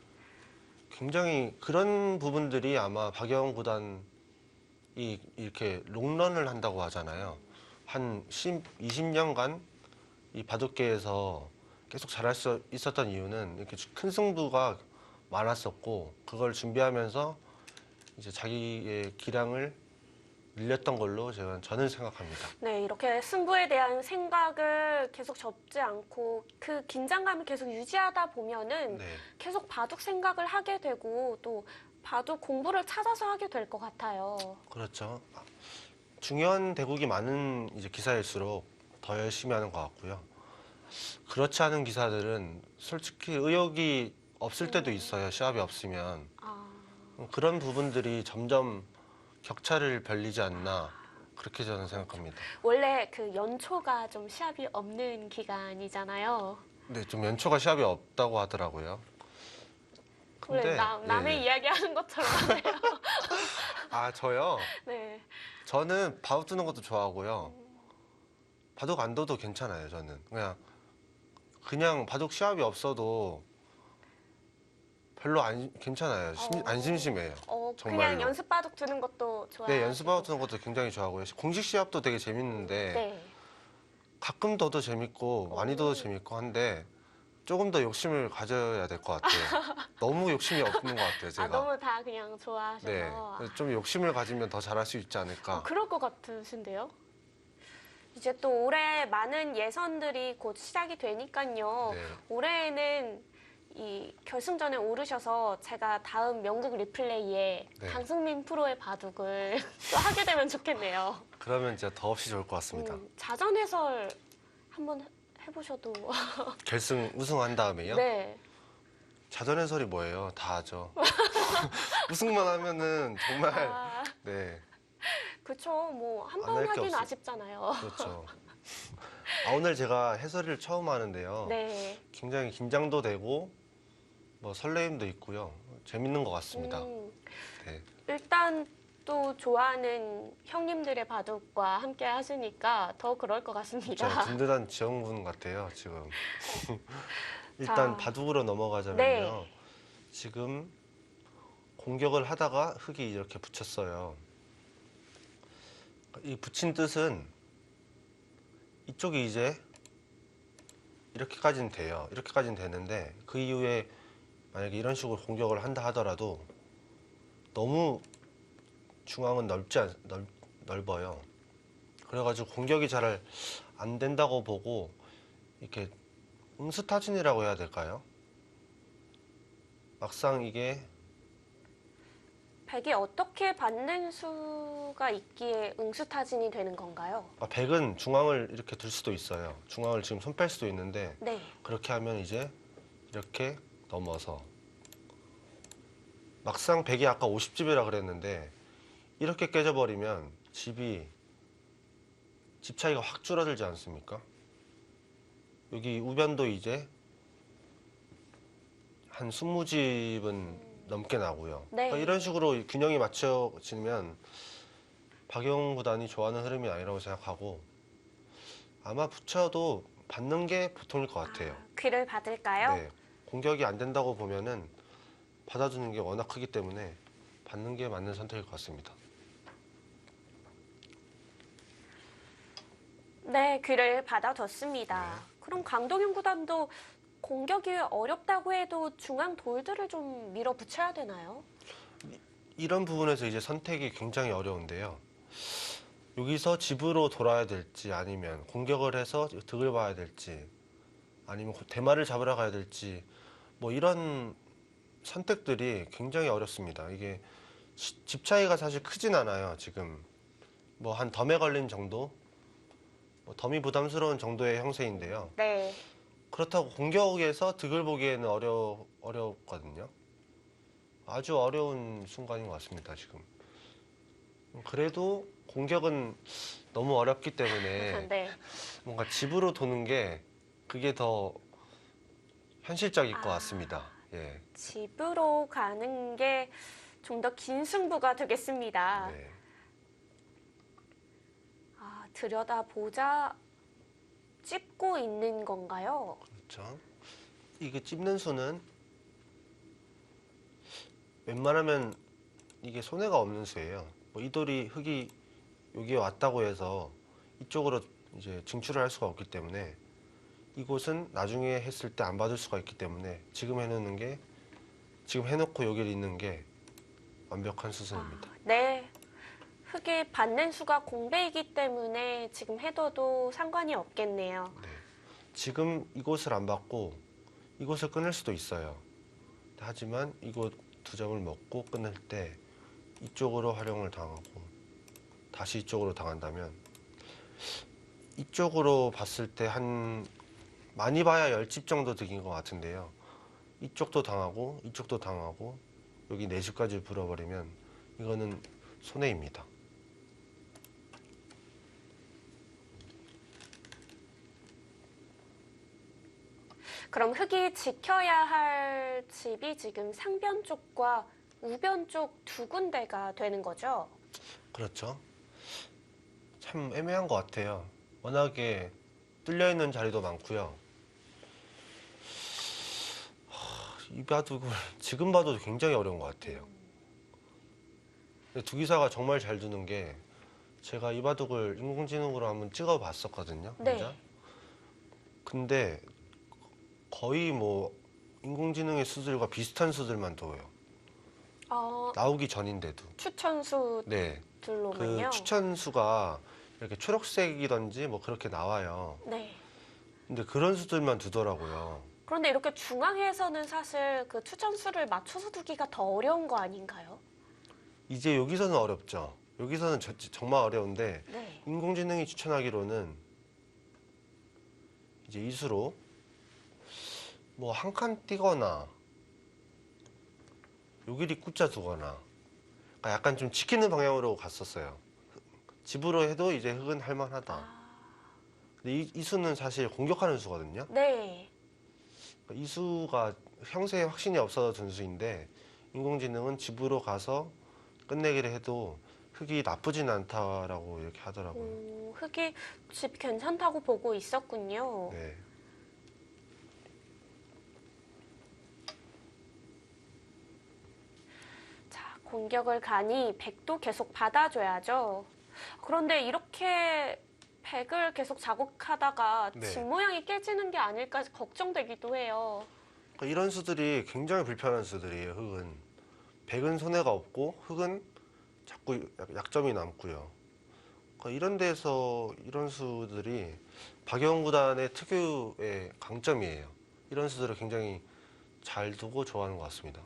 굉장히 그런 부분들이 아마 박영훈 구단이 이렇게 롱런을 한다고 하잖아요. 한 20년간 이 바둑계에서 계속 잘할 수 있었던 이유는 이렇게 큰 승부가 많았었고 그걸 준비하면서 이제 자기의 기량을 늘렸던 걸로 저는 생각합니다. 네, 이렇게 승부에 대한 생각을 계속 접지 않고 그 긴장감을 계속 유지하다 보면은 네, 계속 바둑 생각을 하게 되고 또 바둑 공부를 찾아서 하게 될 것 같아요. 그렇죠. 중요한 대국이 많은 이제 기사일수록 더 열심히 하는 것 같고요. 그렇지 않은 기사들은 솔직히 의욕이 없을 때도 있어요. 시합이 없으면. 그런 부분들이 점점 격차를 벌리지 않나 그렇게 저는 생각합니다. 원래 그 연초가 좀 시합이 없는 기간이잖아요. 근데 좀 연초가 시합이 없다고 하더라고요. 원래 남의 예. 이야기 하는 것처럼 하네요. 저요? 네. 저는 바둑 두는 것도 좋아하고요. 바둑 안 둬도 괜찮아요. 저는 그냥 바둑 시합이 없어도 별로 괜찮아요. 안 심심해요. 그냥 정말로. 연습 바둑 두는 것도 좋아요. 네, 연습 바둑 두는 것도 굉장히 좋아하고요. 공식 시합도 되게 재밌는데 네. 가끔 둬도 재밌고 많이 둬도 재밌고 한데 조금 더 욕심을 가져야 될 것 같아요. 너무 욕심이 없는 것 같아요, 제가. 너무 다 그냥 좋아하셔서. 네, 좀 욕심을 가지면 더 잘할 수 있지 않을까. 그럴 것 같으신데요? 이제 또 올해 많은 예선들이 곧 시작이 되니까요. 네. 올해에는 이 결승전에 오르셔서 제가 다음 명국 리플레이에 네. 강승민 프로의 바둑을 또 하게 되면 좋겠네요. 그러면 진짜 더없이 좋을 것 같습니다. 자전 해설 한번 해보셔도. 결승 우승한 다음에요? 네. 자전 해설이 뭐예요? 다 하죠. 우승만 하면은 정말 네, 그쵸. 뭐 한 안 번 할 게 하긴 없어요. 아쉽잖아요. 그렇죠. 오늘 제가 해설을 처음 하는데요. 네. 굉장히 긴장도 되고 뭐 설레임도 있고요. 재밌는 것 같습니다. 네. 일단 또 좋아하는 형님들의 바둑과 함께 하시니까 더 그럴 것 같습니다. 진짜 든든한 지원군 같아요, 지금. 일단 자, 바둑으로 넘어가자면요. 네. 지금 공격을 하다가 흙이 이렇게 붙였어요. 이 붙인 뜻은 이쪽이 이제 이렇게까지는 돼요. 이렇게까지는 되는데 그 이후에 만약에 이런 식으로 공격을 한다 하더라도 너무 중앙은 넓어요. 그래가지고 공격이 잘 안 된다고 보고 이렇게 응수타진이라고 해야 될까요? 막상 이게 백이 어떻게 받는 수가 있기에 응수타진이 되는 건가요? 백은 중앙을 이렇게 둘 수도 있어요. 중앙을 지금 손 뺄 수도 있는데 네. 그렇게 하면 이제 이렇게 넘어서 막상 백이 아까 50집이라 그랬는데 이렇게 깨져버리면 집 차이가 확 줄어들지 않습니까? 여기 우변도 이제 한 20집은 넘게 나고요. 네. 그러니까 이런 식으로 균형이 맞춰지면 박영 구단이 좋아하는 흐름이 아니라고 생각하고 아마 붙여도 받는 게 보통일 것 같아요. 귀를 받을까요? 네, 공격이 안 된다고 보면은 받아주는 게 워낙 크기 때문에 받는 게 맞는 선택일 것 같습니다. 네, 귀를 받아뒀습니다. 네. 그럼 강동윤 구단도 공격이 어렵다고 해도 중앙 돌들을 좀 밀어붙여야 되나요? 이런 부분에서 이제 선택이 굉장히 어려운데요. 여기서 집으로 돌아야 될지 아니면 공격을 해서 득을 봐야 될지 아니면 대마를 잡으러 가야 될지 뭐 이런 선택들이 굉장히 어렵습니다. 이게 집 차이가 사실 크진 않아요. 지금 뭐 한 덤에 걸린 정도, 뭐 덤이 부담스러운 정도의 형세인데요. 네. 그렇다고 공격에서 득을 보기에는 어렵거든요. 아주 어려운 순간인 것 같습니다, 지금. 그래도 공격은 너무 어렵기 때문에 네. 뭔가 집으로 도는 게 그게 더 현실적일 것 같습니다. 예. 집으로 가는 게 좀 더 긴 승부가 되겠습니다. 네. 들여다보자 찝고 있는 건가요? 그렇죠. 이게 찝는 수는 웬만하면 이게 손해가 없는 수예요. 뭐 이 돌이 흙이 여기에 왔다고 해서 이쪽으로 이제 진출을 할 수가 없기 때문에 이곳은 나중에 했을 때 안 받을 수가 있기 때문에 지금 해놓고 여기를 있는 게 완벽한 수순입니다. 네. 흙이 받는 수가 공배이기 때문에 지금 해둬도 상관이 없겠네요. 네. 지금 이곳을 안 받고 이곳을 끊을 수도 있어요. 하지만 이곳 두 점을 먹고 끊을 때 이쪽으로 활용을 당하고 다시 이쪽으로 당한다면 이쪽으로 봤을 때 많이 봐야 10집 정도 득인 것 같은데요. 이쪽도 당하고 이쪽도 당하고 여기 4집까지 불어버리면 이거는 손해입니다. 그럼 흙이 지켜야 할 집이 지금 상변 쪽과 우변 쪽 두 군데가 되는 거죠? 그렇죠. 참 애매한 것 같아요. 워낙에 뚫려 있는 자리도 많고요. 이 바둑을 지금 봐도 굉장히 어려운 것 같아요. 근데 두기사가 정말 잘 두는 게 제가 이 바둑을 인공지능으로 한번 찍어 봤었거든요. 네. 혼자. 근데 거의 뭐 인공지능의 수들과 비슷한 수들만 둬요. 나오기 전인데도. 추천수들로만요? 네. 그 추천수가 이렇게 초록색이든지 뭐 그렇게 나와요. 네. 근데 그런 수들만 두더라고요. 그런데 이렇게 중앙에서는 사실 그 추천수를 맞춰서 두기가 더 어려운 거 아닌가요? 이제 여기서는 어렵죠. 여기서는 정말 어려운데 네. 인공지능이 추천하기로는 이제 이 수로 뭐 한 칸 띄거나 요 길이 꾹자 두거나 그러니까 약간 좀 지키는 방향으로 갔었어요. 집으로 해도 이제 흙은 할만하다. 근데 이 수는 사실 공격하는 수거든요. 네. 그러니까 이 수가 형세에 확신이 없어서 둔 수인데 인공지능은 집으로 가서 끝내기를 해도 흙이 나쁘진 않다라고 이렇게 하더라고요. 흙이 집 괜찮다고 보고 있었군요. 네. 자, 공격을 가니 백도 계속 받아줘야죠. 그런데 이렇게 백을 계속 자극하다가 네. 집 모양이 깨지는 게 아닐까 걱정되기도 해요. 그러니까 이런 수들이 굉장히 불편한 수들이에요. 흑은 백은 손해가 없고 흑은 자꾸 약점이 남고요. 그러니까 이런 데서 이런 수들이 박영 구단의 특유의 강점이에요. 이런 수들을 굉장히 잘 두고 좋아하는 것 같습니다.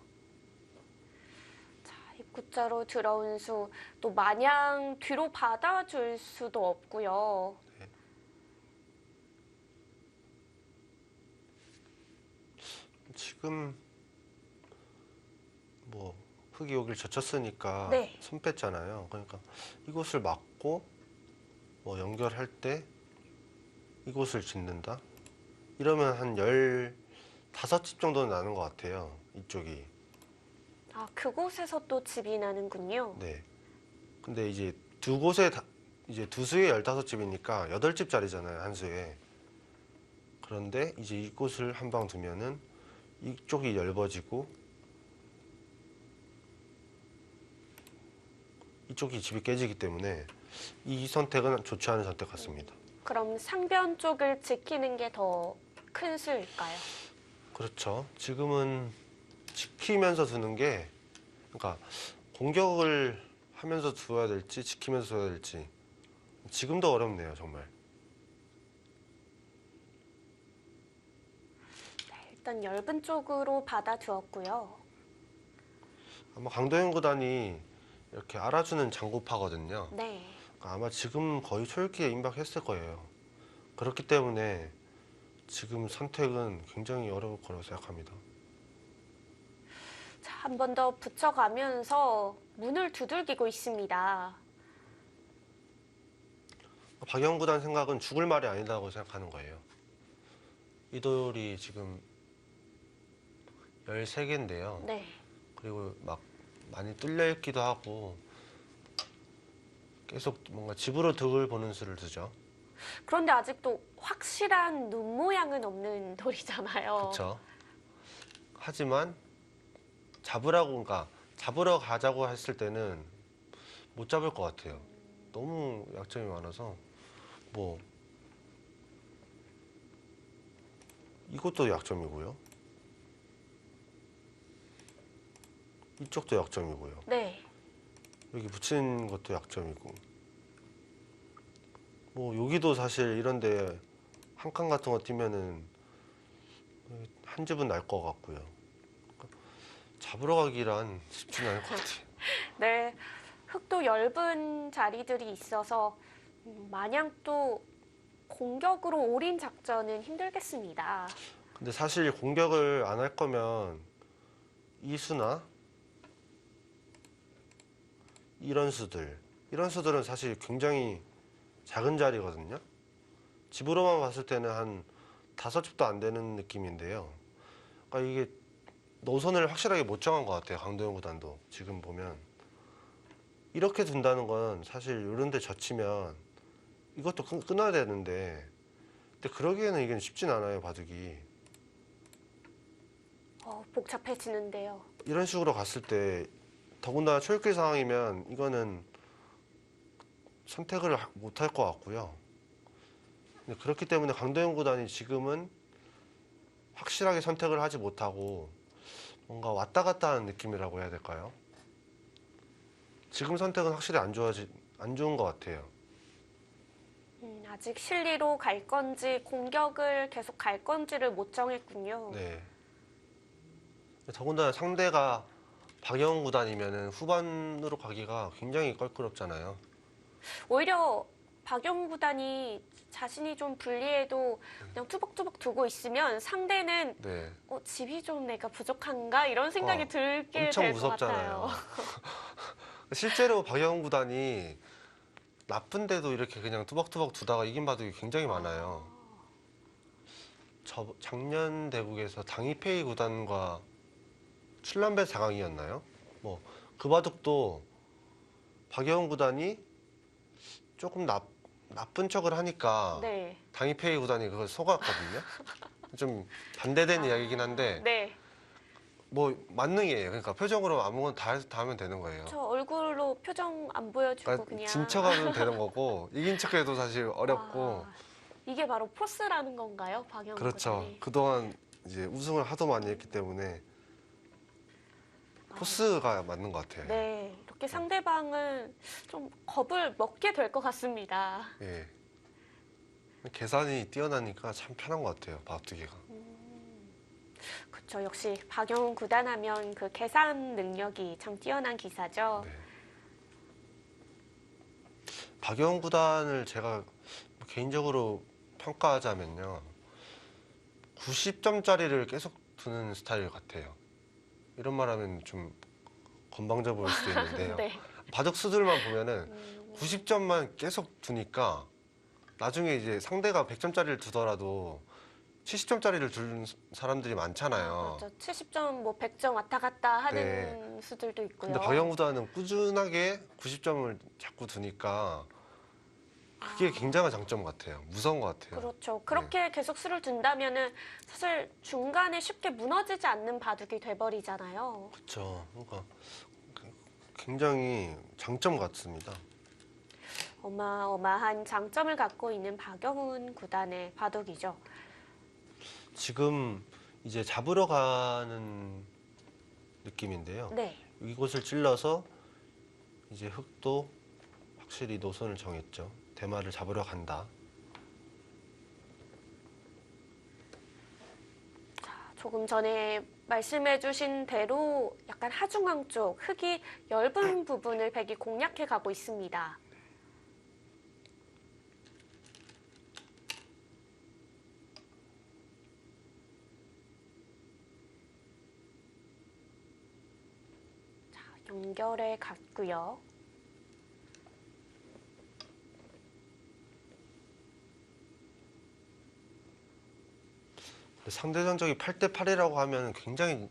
자, 입구자로 들어온 수, 또 마냥 뒤로 받아줄 수도 없고요. 지금 뭐 흑이 여기를 젖혔으니까 네. 손 뺐잖아요. 그러니까 이곳을 막고 뭐 연결할 때 이곳을 짓는다. 이러면 한 15집 정도는 나는 것 같아요. 이쪽이. 아, 그곳에서 또 집이 나는군요. 네. 근데 이제 두 곳에 이제 두 수에 15집이니까 8집짜리잖아요. 한 수에. 그런데 이제 이곳을 한 방 두면은 이쪽이 넓어지고 이쪽이 집이 깨지기 때문에 이 선택은 좋지 않은 선택 같습니다. 그럼 상변 쪽을 지키는 게 더 큰 수일까요? 그렇죠. 지금은 지키면서 두는 게, 그러니까 공격을 하면서 두어야 될지 지키면서 두어야 될지 지금도 어렵네요, 정말. 일단 엷은 쪽으로 받아두었고요. 아마 강도현 구단이 이렇게 알아주는 장구파거든요. 네. 그러니까 아마 지금 거의 초읽기에 임박했을 거예요. 그렇기 때문에 지금 선택은 굉장히 어려울 거라고 생각합니다. 자, 한 번 더 붙여가면서 문을 두들기고 있습니다. 박영 구단 생각은 죽을 말이 아니다고 생각하는 거예요. 이 돌이 지금 13개인데요. 네. 그리고 막 많이 뚫려 있기도 하고 계속 뭔가 집으로 득을 보는 수를 두죠. 그런데 아직도 확실한 눈 모양은 없는 돌이잖아요. 그렇죠. 하지만 그러니까 잡으러 가자고 했을 때는 못 잡을 것 같아요. 너무 약점이 많아서 뭐 이것도 약점이고요. 이쪽도 약점이고요. 네. 여기 붙인 것도 약점이고 뭐 여기도 사실 이런데 한 칸 같은 거 띄면은 한 집은 날 것 같고요. 잡으러 가기란 쉽지는 않을 것 같아요. 네. 흙도 엷은 자리들이 있어서 마냥 또 공격으로 올인 작전은 힘들겠습니다. 근데 사실 공격을 안 할 거면 이 수나 이런 수들은 사실 굉장히 작은 자리거든요. 집으로만 봤을 때는 한 5집도 안 되는 느낌인데요. 그러니까 이게 노선을 확실하게 못 정한 것 같아요. 강도현 구단도 지금 보면 이렇게 둔다는 건 사실 이런 데 젖히면 이것도 끊어야 되는데 근데 그러기에는 이게 쉽진 않아요. 바둑이 복잡해지는데요. 이런 식으로 갔을 때 더군다나 초읽기 상황이면 이거는 선택을 못 할 것 같고요. 근데 그렇기 때문에 강도현 구단이 지금은 확실하게 선택을 하지 못하고 뭔가 왔다 갔다 하는 느낌이라고 해야 될까요? 지금 선택은 확실히 안 좋은 것 같아요. 아직 실리로 갈 건지 공격을 계속 갈 건지를 못 정했군요. 네. 더군다나 상대가 박영 구단이면은 후반으로 가기가 굉장히 껄끄럽잖아요. 오히려 박영 구단이 자신이 좀 불리해도 그냥 투벅투벅 두고 있으면 상대는 네. 집이 좀 내가 부족한가 이런 생각이 들게 엄청 될 것 무섭잖아요. 같아요. 실제로 박영 구단이 나쁜데도 이렇게 그냥 투벅투벅 두다가 이긴 바둑이 굉장히 많아요. 작년 대국에서 당이페이 구단과 출란배 4강이었나요? 뭐 그 바둑도 박영 구단이 조금 나쁜 척을 하니까 네. 당이페이 구단이 그걸 속았거든요. 좀 반대된 이야기이긴 한데 네. 뭐 만능이에요. 그러니까 표정으로 아무거나 다 하면 되는 거예요. 저 얼굴로 선수도 표정 안 보여주고 그냥 진척하면 되는 거고 이긴 척해도 사실 어렵고. 아, 이게 바로 포스라는 건가요, 박영우 그렇죠. 구단이? 그동안 이제 우승을 하도 많이 했기 때문에 포스가 맞는 것 같아요. 네, 이렇게 상대방은 좀 겁을 먹게 될 것 같습니다. 예. 계산이 뛰어나니까 참 편한 것 같아요. 바둑기가. 그렇죠. 역시 박영우 구단하면 그 계산 능력이 참 뛰어난 기사죠. 네. 박영 구단을 제가 개인적으로 평가하자면요. 90점짜리를 계속 두는 스타일 같아요. 이런 말하면 좀 건방져 보일 수도 있는데요. 네. 바둑수들만 보면은 90점만 계속 두니까 나중에 이제 상대가 100점짜리를 두더라도 70점짜리를 두는 사람들이 많잖아요. 그렇죠. 70점, 뭐 100점 왔다 갔다 하는 수들도 있고요. 근데 박영 구단은 꾸준하게 90점을 자꾸 두니까 그게 굉장한 장점 같아요. 무서운 것 같아요. 그렇죠. 그렇게 계속 수를 둔다면은 사실 중간에 쉽게 무너지지 않는 바둑이 돼버리잖아요. 그렇죠. 그러니까 굉장히 장점 같습니다. 어마어마한 장점을 갖고 있는 박영훈 구단의 바둑이죠. 지금 이제 잡으러 가는 느낌인데요. 네. 이곳을 찔러서 이제 흑도 확실히 노선을 정했죠. 대마를 잡으러 간다. 조금 전에 말씀해주신 대로 약간 하중앙 쪽 흙이 엷은 부분을 백이 공략해 가고 있습니다. 자, 연결해 갔고요. 상대 전적이 8대 8이라고 하면 굉장히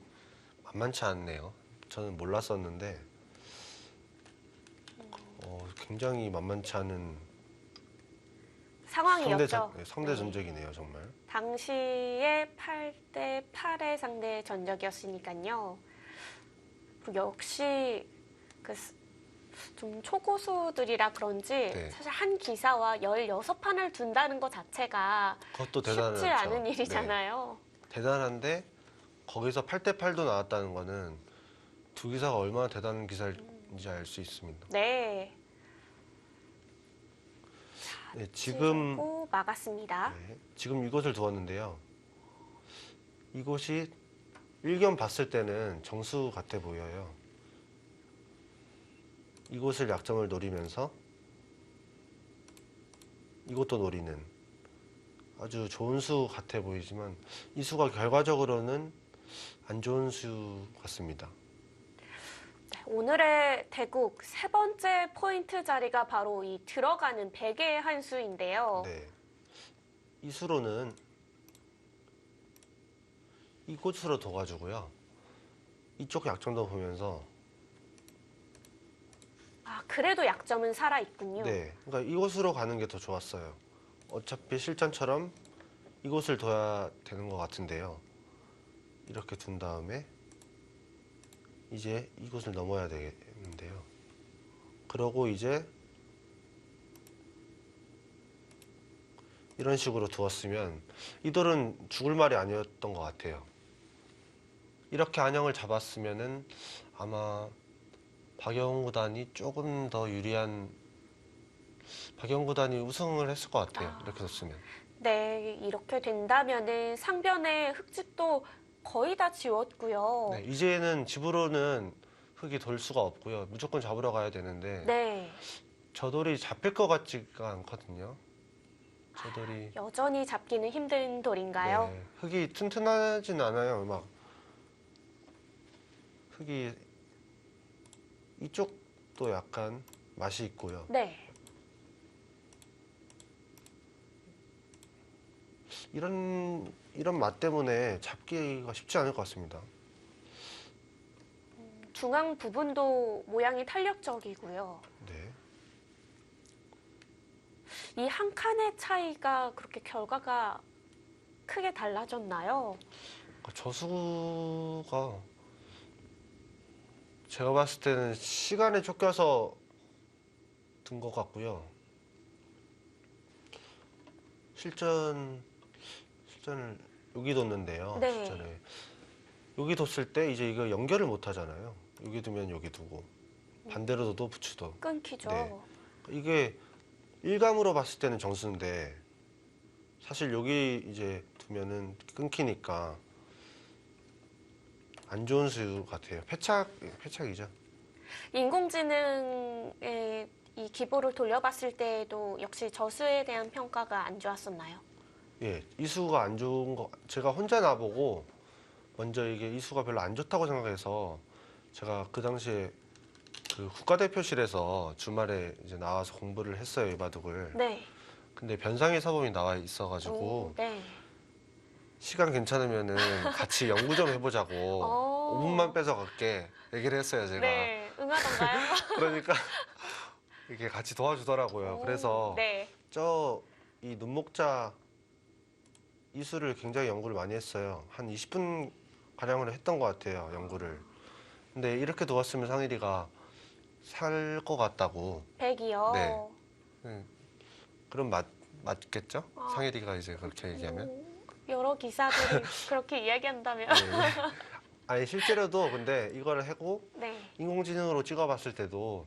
만만치 않네요. 저는 몰랐었는데 굉장히 만만치 않은 상황이었죠. 상대 네. 전적이네요, 정말. 당시에 8대 8의 상대 전적이었으니까요. 역시 좀 초고수들이라 그런지 네. 사실 한 기사와 16판을 둔다는 것 자체가 그것도 쉽지 대단하죠. 않은 일이잖아요. 대단한데 거기서 8대 8도 나왔다는 거는 두 기사가 얼마나 대단한 기사인지 알 수 있습니다. 네. 네, 지금 고 막았습니다. 지금 이곳을 두었는데요. 이곳이 일견 봤을 때는 정수 같아 보여요. 이곳을 약점을 노리면서 이것도 노리는 아주 좋은 수 같아 보이지만 이 수가 결과적으로는 안 좋은 수 같습니다. 네, 오늘의 대국 세 번째 포인트 자리가 바로 이 들어가는 베개의 한 수인데요. 네. 이 수로는 이곳으로 둬가지고요. 이쪽 약점도 보면서 그래도 약점은 살아 있군요. 네, 그러니까 이곳으로 가는 게 더 좋았어요. 어차피 실전처럼 이곳을 둬야 되는 것 같은데요. 이렇게 둔 다음에 이제 이곳을 넘어야 되는데요. 그러고 이제 이런 식으로 두었으면 이 돌은 죽을 말이 아니었던 것 같아요. 이렇게 안형을 잡았으면은 아마 박영훈 구단이 조금 더 유리한 박영훈 구단이 우승을 했을 것 같아요. 이렇게 뒀으면. 네, 이렇게 된다면은 상변의 흙집도 거의 다 지웠고요. 네, 이제는 집으로는 흙이 돌 수가 없고요. 무조건 잡으러 가야 되는데 네, 저 돌이 잡힐 것 같지가 않거든요. 저 돌이 여전히 잡기는 힘든 돌인가요? 네, 흙이 튼튼하진 않아요. 막 흙이 이쪽도 약간 맛이 있고요. 네. 이런 맛 때문에 잡기가 쉽지 않을 것 같습니다. 중앙 부분도 모양이 탄력적이고요. 네. 이 한 칸의 차이가 그렇게 결과가 크게 달라졌나요? 저수가 제가 봤을 때는 시간에 쫓겨서 든 것 같고요. 실전을 여기 뒀는데요. 네. 실전에 여기 뒀을 때 이제 이거 연결을 못 하잖아요. 여기 두면 여기 두고 반대로 둬도 붙여도 끊기죠. 네. 이게 일감으로 봤을 때는 정수인데 사실 여기 이제 두면은 끊기니까 안 좋은 수 같아요. 패착이죠. 인공지능의 이 기보를 돌려봤을 때도 역시 저수에 대한 평가가 안 좋았었나요? 예, 이수가 안 좋은 거 제가 혼자 나보고 먼저 이게 이수가 별로 안 좋다고 생각해서 제가 그 당시에 그 국가대표실에서 주말에 이제 나와서 공부를 했어요, 이 바둑을. 네. 근데 변상의 사범이 나와 있어가지고 오, 네. 시간 괜찮으면은 같이 연구 좀 해보자고 오. 5분만 뺏어갈게 얘기를 했어요, 제가. 네. 응하던가요? 그러니까 이렇게 같이 도와주더라고요. 오, 그래서 네. 이 눈목자 이수를 굉장히 연구를 많이 했어요. 한 20분 가량을 했던 것 같아요, 연구를. 근데 이렇게 도왔으면 상일이가 살 것 같다고. 백이요. 네. 그럼 맞겠죠? 아. 상일이가 이제 그렇게 얘기하면. 여러 기사들이 그렇게 이야기한다면. 네. 아니 실제로도 근데 이걸 하고 네. 인공지능으로 찍어봤을 때도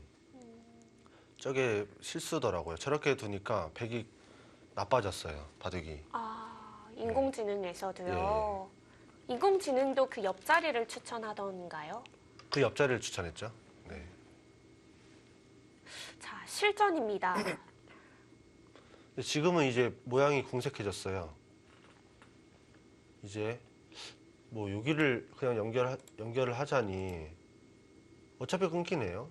저게 실수더라고요. 저렇게 두니까 백이 나빠졌어요, 바둑이. 아, 인공지능에서도요. 인공지능도 그 옆자리를 추천하던가요? 그 옆자리를 추천했죠. 네. 자, 실전입니다. 근데 지금은 이제 모양이 궁색해졌어요. 이제 뭐 여기를 그냥 연결을 하자니 어차피 끊기네요.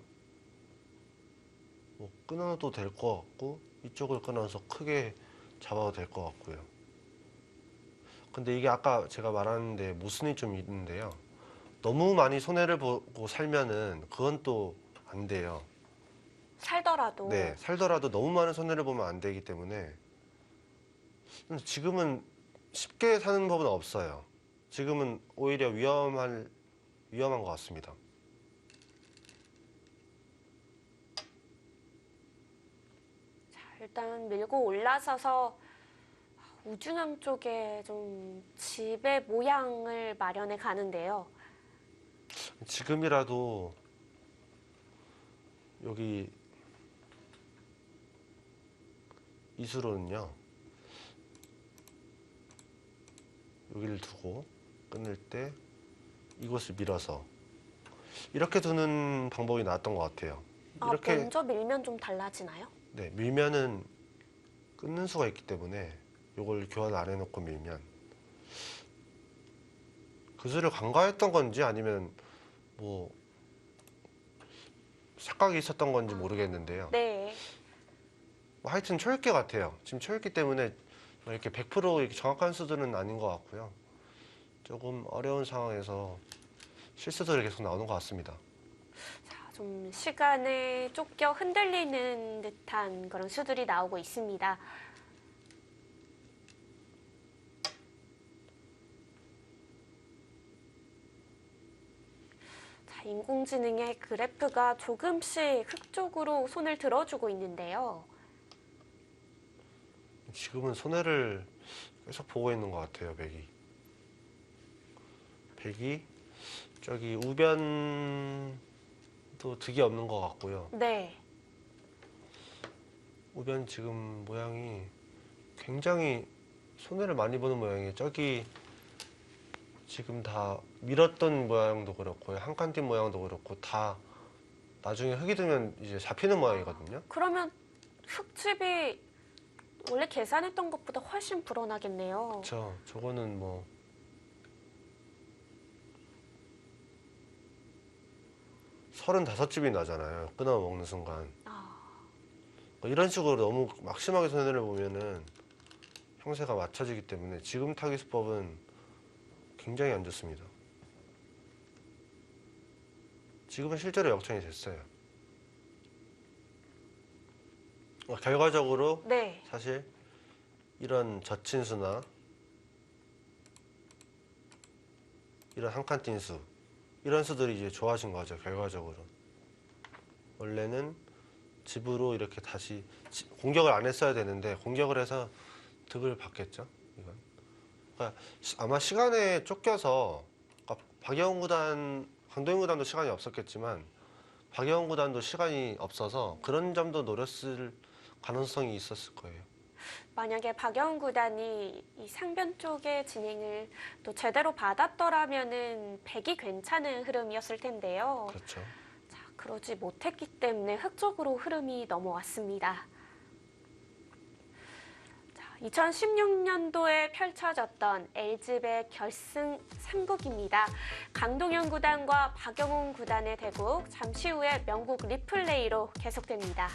뭐 끊어도 될 것 같고 이쪽을 끊어서 크게 잡아도 될 것 같고요. 근데 이게 아까 제가 말하는데 모순이 좀 있는데요. 너무 많이 손해를 보고 살면은 그건 또 안 돼요. 살더라도. 네, 살더라도 너무 많은 손해를 보면 안 되기 때문에 지금은 쉽게 사는 법은 없어요. 지금은 오히려 위험한 것 같습니다. 자, 일단 밀고 올라서서 우중앙 쪽에 좀 집의 모양을 마련해 가는데요. 지금이라도 여기 이수로는요. 여기를 두고 끊을 때 이곳을 밀어서 이렇게 두는 방법이 나왔던 것 같아요. 아, 이렇게 먼저 밀면 좀 달라지나요? 네, 밀면은 끊는 수가 있기 때문에 이걸 교환 안 해놓고 밀면 그 수를 간과했던 건지 아니면 뭐 착각이 있었던 건지 모르겠는데요. 네. 뭐 하여튼 초읽기 같아요. 지금 초읽기 때문에 뭐 이렇게 100% 이렇게 정확한 수들은 아닌 것 같고요. 조금 어려운 상황에서 실수들이 계속 나오는 것 같습니다. 자, 좀 시간에 쫓겨 흔들리는 듯한 그런 수들이 나오고 있습니다. 자, 인공지능의 그래프가 조금씩 흙 쪽으로 손을 들어주고 있는데요. 지금은 손해를 계속 보고 있는 것 같아요, 백이. 백이 저기 우변도 득이 없는 것 같고요. 네. 우변 지금 모양이 굉장히 손해를 많이 보는 모양이에요. 저기 지금 다 밀었던 모양도 그렇고요. 한 칸 뛴 모양도 그렇고 다 나중에 흙이 들면 이제 잡히는 모양이거든요. 그러면 흙집이 원래 계산했던 것보다 훨씬 불어나겠네요. 그렇죠. 저거는 뭐 35집이 나잖아요. 끊어 먹는 순간. 이런 식으로 너무 막심하게 손해를 보면은 형세가 맞춰지기 때문에 지금 타기 수법은 굉장히 안 좋습니다. 지금은 실제로 역전이 됐어요. 결과적으로 네. 사실 이런 젖힌수나 이런 한 칸 뛴 수 이런 수들이 이제 좋아진 거죠, 결과적으로. 원래는 집으로 이렇게 다시 공격을 안 했어야 되는데 공격을 해서 득을 받겠죠. 이건. 그러니까 아마 시간에 쫓겨서 그러니까 박영훈 구단, 강동현 구단도 시간이 없었겠지만 박영훈 구단도 시간이 없어서 그런 점도 노렸을 가능성이 있었을 거예요. 만약에 박영훈 구단이 이 상변 쪽의 진행을 또 제대로 받았더라면은 100이 괜찮은 흐름이었을 텐데요. 그렇죠. 자, 그러지 못했기 때문에 흑쪽으로 흐름이 넘어왔습니다. 자, 2016년도에 펼쳐졌던 LG배 결승 3국입니다. 강동현 구단과 박영훈 구단의 대국, 잠시 후에 명국 리플레이로 계속됩니다.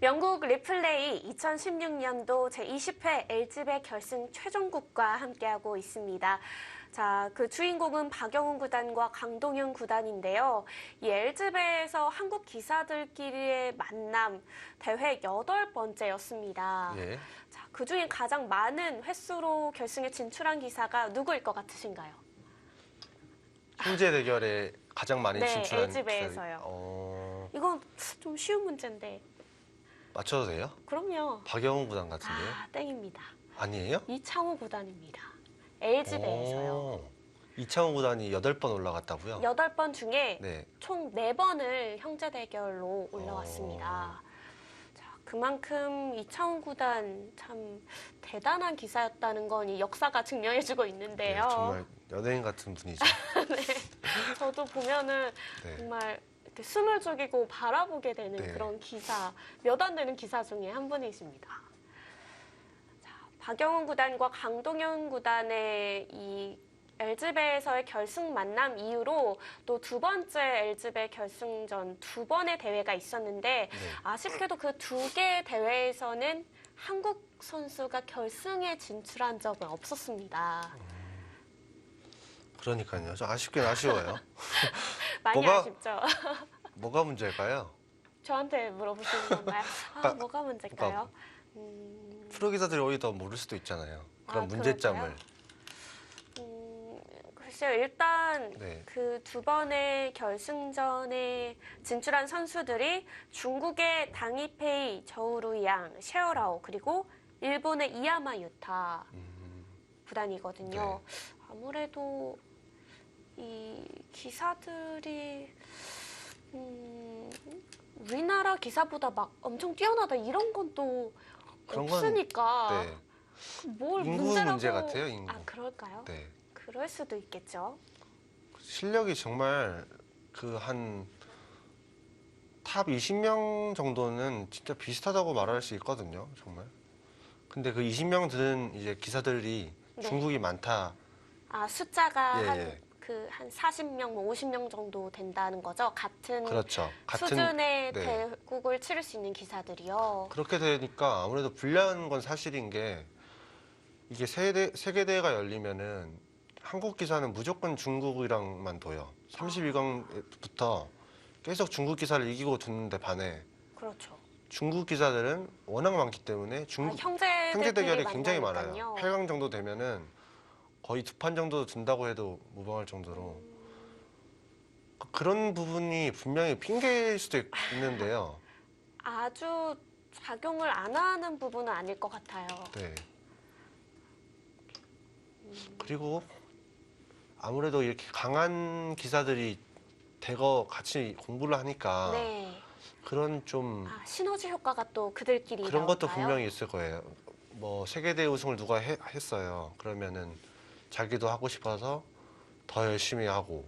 명국 리플레이 2016년도 제20회 LG배 결승 최종국과 함께하고 있습니다. 자, 그 주인공은 박영훈 구단과 강동현 구단인데요. 이 LG배에서 한국 기사들끼리의 만남 대회 8번째였습니다. 예. 자, 그중에 가장 많은 횟수로 결승에 진출한 기사가 누구일 것 같으신가요? 형제 대결에 가장 많이 네, 진출한 LG배에서요. 이건 좀 쉬운 문제인데. 맞춰도 돼요? 그럼요. 박영훈 구단 같은데요? 아, 땡입니다. 아니에요? 이창호 구단입니다. LG배에서요. 이창호 구단이 8번 올라갔다고요? 8번 중에 네. 총 4번을 형제 대결로 올라왔습니다. 자, 그만큼 이창호 구단 참 대단한 기사였다는 건 이 역사가 증명해주고 있는데요. 네, 정말 연예인 같은 분이죠. 네, 저도 보면은 네. 정말 이렇게 숨을 죽이고 바라보게 되는 네. 그런 기사, 몇 안 되는 기사 중에 한 분이십니다. 자, 박영훈 구단과 강동현 구단의 이 LG배에서의 결승 만남 이후로 또 두 번째 LG배 결승전 2번의 대회가 있었는데 네. 아쉽게도 그 2개의 대회에서는 한국 선수가 결승에 진출한 적은 없었습니다. 그러니까요. 좀 아쉽긴 아쉬워요. 많이 뭐가- 아쉽죠? 뭐가 문제일까요? 저한테 물어보시는 건가요? 아, 뭐가 문제일까요? 프로 기사들이 오히려 더 모를 수도 있잖아요. 그런 아, 문제점을. 그럴까요? 글쎄요. 일단 네. 그 2번의 결승전에 진출한 선수들이 중국의 당이페이, 저우루양, 셰어라오 그리고 일본의 이야마 유타 구단이거든요. 네. 아무래도 이 기사들이 우리나라 기사보다 막 엄청 뛰어나다 이런 건 또 그런 건- 없으니까 네. 뭘 인구 문제라고 문제 같아요, 인구. 아, 그럴까요? 네. 그럴 수도 있겠죠. 실력이 정말 그 한 탑 20명 정도는 진짜 비슷하다고 말할 수 있거든요, 정말. 근데 그 20명 드는 이제 기사들이 네. 중국이 많다. 아, 숫자가 예, 한 예. 한 40명, 50명 정도 된다는 거죠. 같은 그렇죠. 수준의 네. 대국을 치를 수 있는 기사들이요. 그렇게 되니까 아무래도 불리한 건 사실인 게 이게 세계 대회가 열리면은 한국 기사는 무조건 중국이랑만 둬요. 32강부터 계속 중국 기사를 이기고 두는데 반해 그렇죠. 중국 기사들은 워낙 많기 때문에 형제 대결이 굉장히 많아요. 8강 정도 되면은 거의 2판 정도 든다고 해도 무방할 정도로 그런 부분이 분명히 핑계일 수도 있는데요. 아주 작용을 안 하는 부분은 아닐 것 같아요. 네. 그리고 아무래도 이렇게 강한 기사들이 대거 같이 공부를 하니까 네. 그런 좀 시너지 효과가 또 그들끼리 그런 것도 나올까요? 분명히 있을 거예요. 뭐 세계대회 우승을 누가 했어요. 그러면은 자기도 하고 싶어서 더 열심히 하고.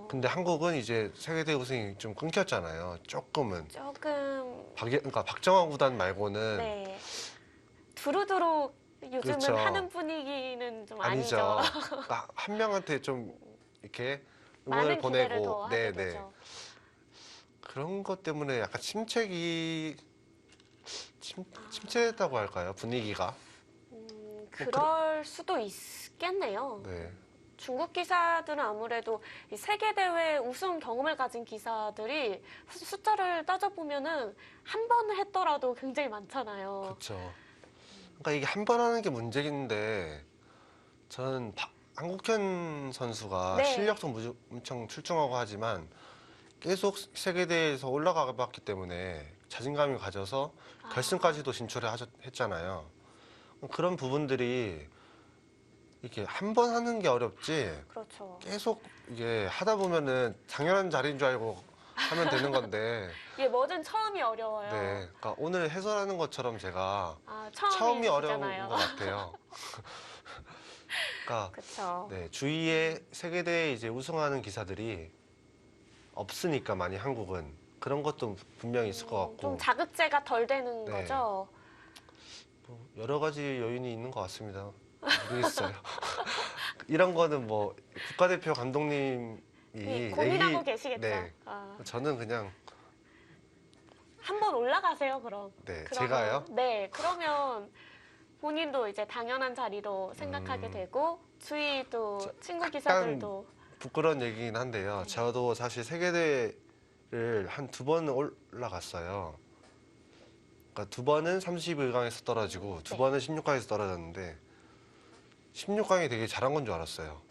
근데 한국은 이제 세계대회 우승이 좀 끊겼잖아요. 조금은. 조금 그러니까 박정환 구단 말고는 네. 두루두루 요즘은 그렇죠. 하는 분위기는 좀 아니죠. 아니죠. 그러니까 한 명한테 좀 이렇게 응원을 많은 기대를 더 보내고, 하게 되죠. 그런 것 때문에 약간 침체했다고 할까요? 분위기가. 그럴 수도 있겠네요. 네. 중국 기사들은 아무래도 이 세계 대회 우승 경험을 가진 기사들이 숫자를 따져보면은 한 번을 했더라도 굉장히 많잖아요. 그렇죠. 그러니까 이게 한 번 하는 게 문제인데 저는 한국현 선수가 네. 실력도 엄청 출중하고 하지만 계속 세계대회에서 올라가 봤기 때문에 자신감이 가져서 결승까지도 했잖아요. 그런 부분들이 이렇게 한 번 하는 게 어렵지 그렇죠. 계속 이게 하다 보면은 당연한 자리인 줄 알고 하면 되는 건데 이게 뭐든 처음이 어려워요. 네, 그러니까 오늘 해설하는 것처럼 제가 아, 처음이 어려운 처음이시잖아요. 것 같아요. 그러니까 그렇죠. 네, 주위에 세계대회 이제 우승하는 기사들이 없으니까 많이 한국은 그런 것도 분명히 있을 것 같고 좀 자극제가 덜 되는 네. 거죠. 뭐 여러 가지 요인이 있는 것 같습니다. 모르겠어요. 이런 거는 뭐 국가대표 감독님이 고민하고 계시겠죠. 네, 아, 저는 그냥 한번 올라가세요, 그럼. 네, 그러면- 제가요? 네, 그러면 본인도 이제 당연한 자리로 생각하게 되고 주위도 친구 기사들도 부끄러운 얘기긴 한데요. 저도 사실 세계대회를 한 2번 올라갔어요. 그러니까 2번은 32강에서 떨어지고 2번은 16강에서 떨어졌는데 16강이 되게 잘한 건 줄 알았어요.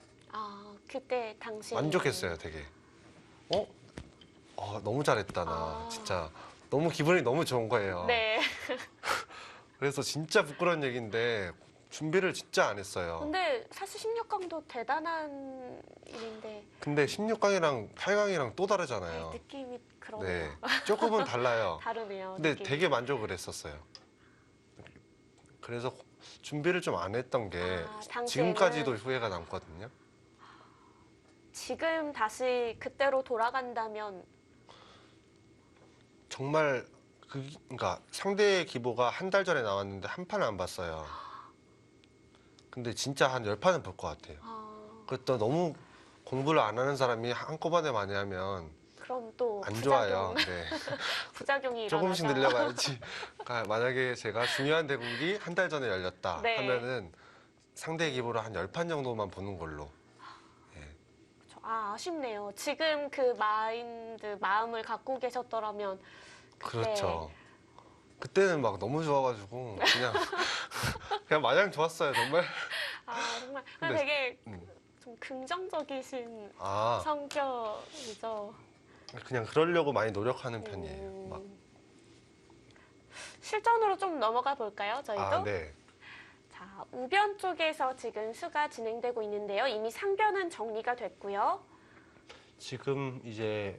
그때 당시 만족했어요, 되게. 너무 잘했다, 나. 아. 진짜 너무 기분이 너무 좋은 거예요. 네. 그래서 진짜 부끄러운 얘기인데 준비를 진짜 안 했어요. 근데 사실 16강도 대단한 일인데 근데 16강이랑 8강이랑 또 다르잖아요. 느낌이 네, 그러네요. 조금은 달라요. 다르네요. 근데 느낌이. 되게 만족을 했었어요. 그래서 준비를 좀 안 했던 게 당시에는 지금까지도 후회가 남거든요. 지금 다시 그때로 돌아간다면 정말 그러니까 상대의 기보가 한 달 전에 나왔는데 한 판을 안 봤어요. 근데 진짜 한 10판은 볼 것 같아요. 그것도 너무 공부를 안 하는 사람이 한꺼번에 많이 하면 그럼 또 안 부작용, 좋아요. 네. 부작용이 조금씩 일어나서 늘려가야지. 그러니까 만약에 제가 중요한 대국이 한 달 전에 열렸다 네. 하면은 상대 기보로 한 10판 정도만 보는 걸로. 아쉽네요. 지금 그 마음을 갖고 계셨더라면 그때 그렇죠. 그때는 막 너무 좋아가지고 그냥 마냥 좋았어요, 정말. 정말 근데- 되게 음. 좀 긍정적이신 아, 성격이죠. 그냥 그러려고 많이 노력하는 편이에요. 막. 실전으로 좀 넘어가 볼까요, 저희도? 아, 네. 자, 우변 쪽에서 지금 수가 진행되고 있는데요. 이미 상변은 정리가 됐고요. 지금 이제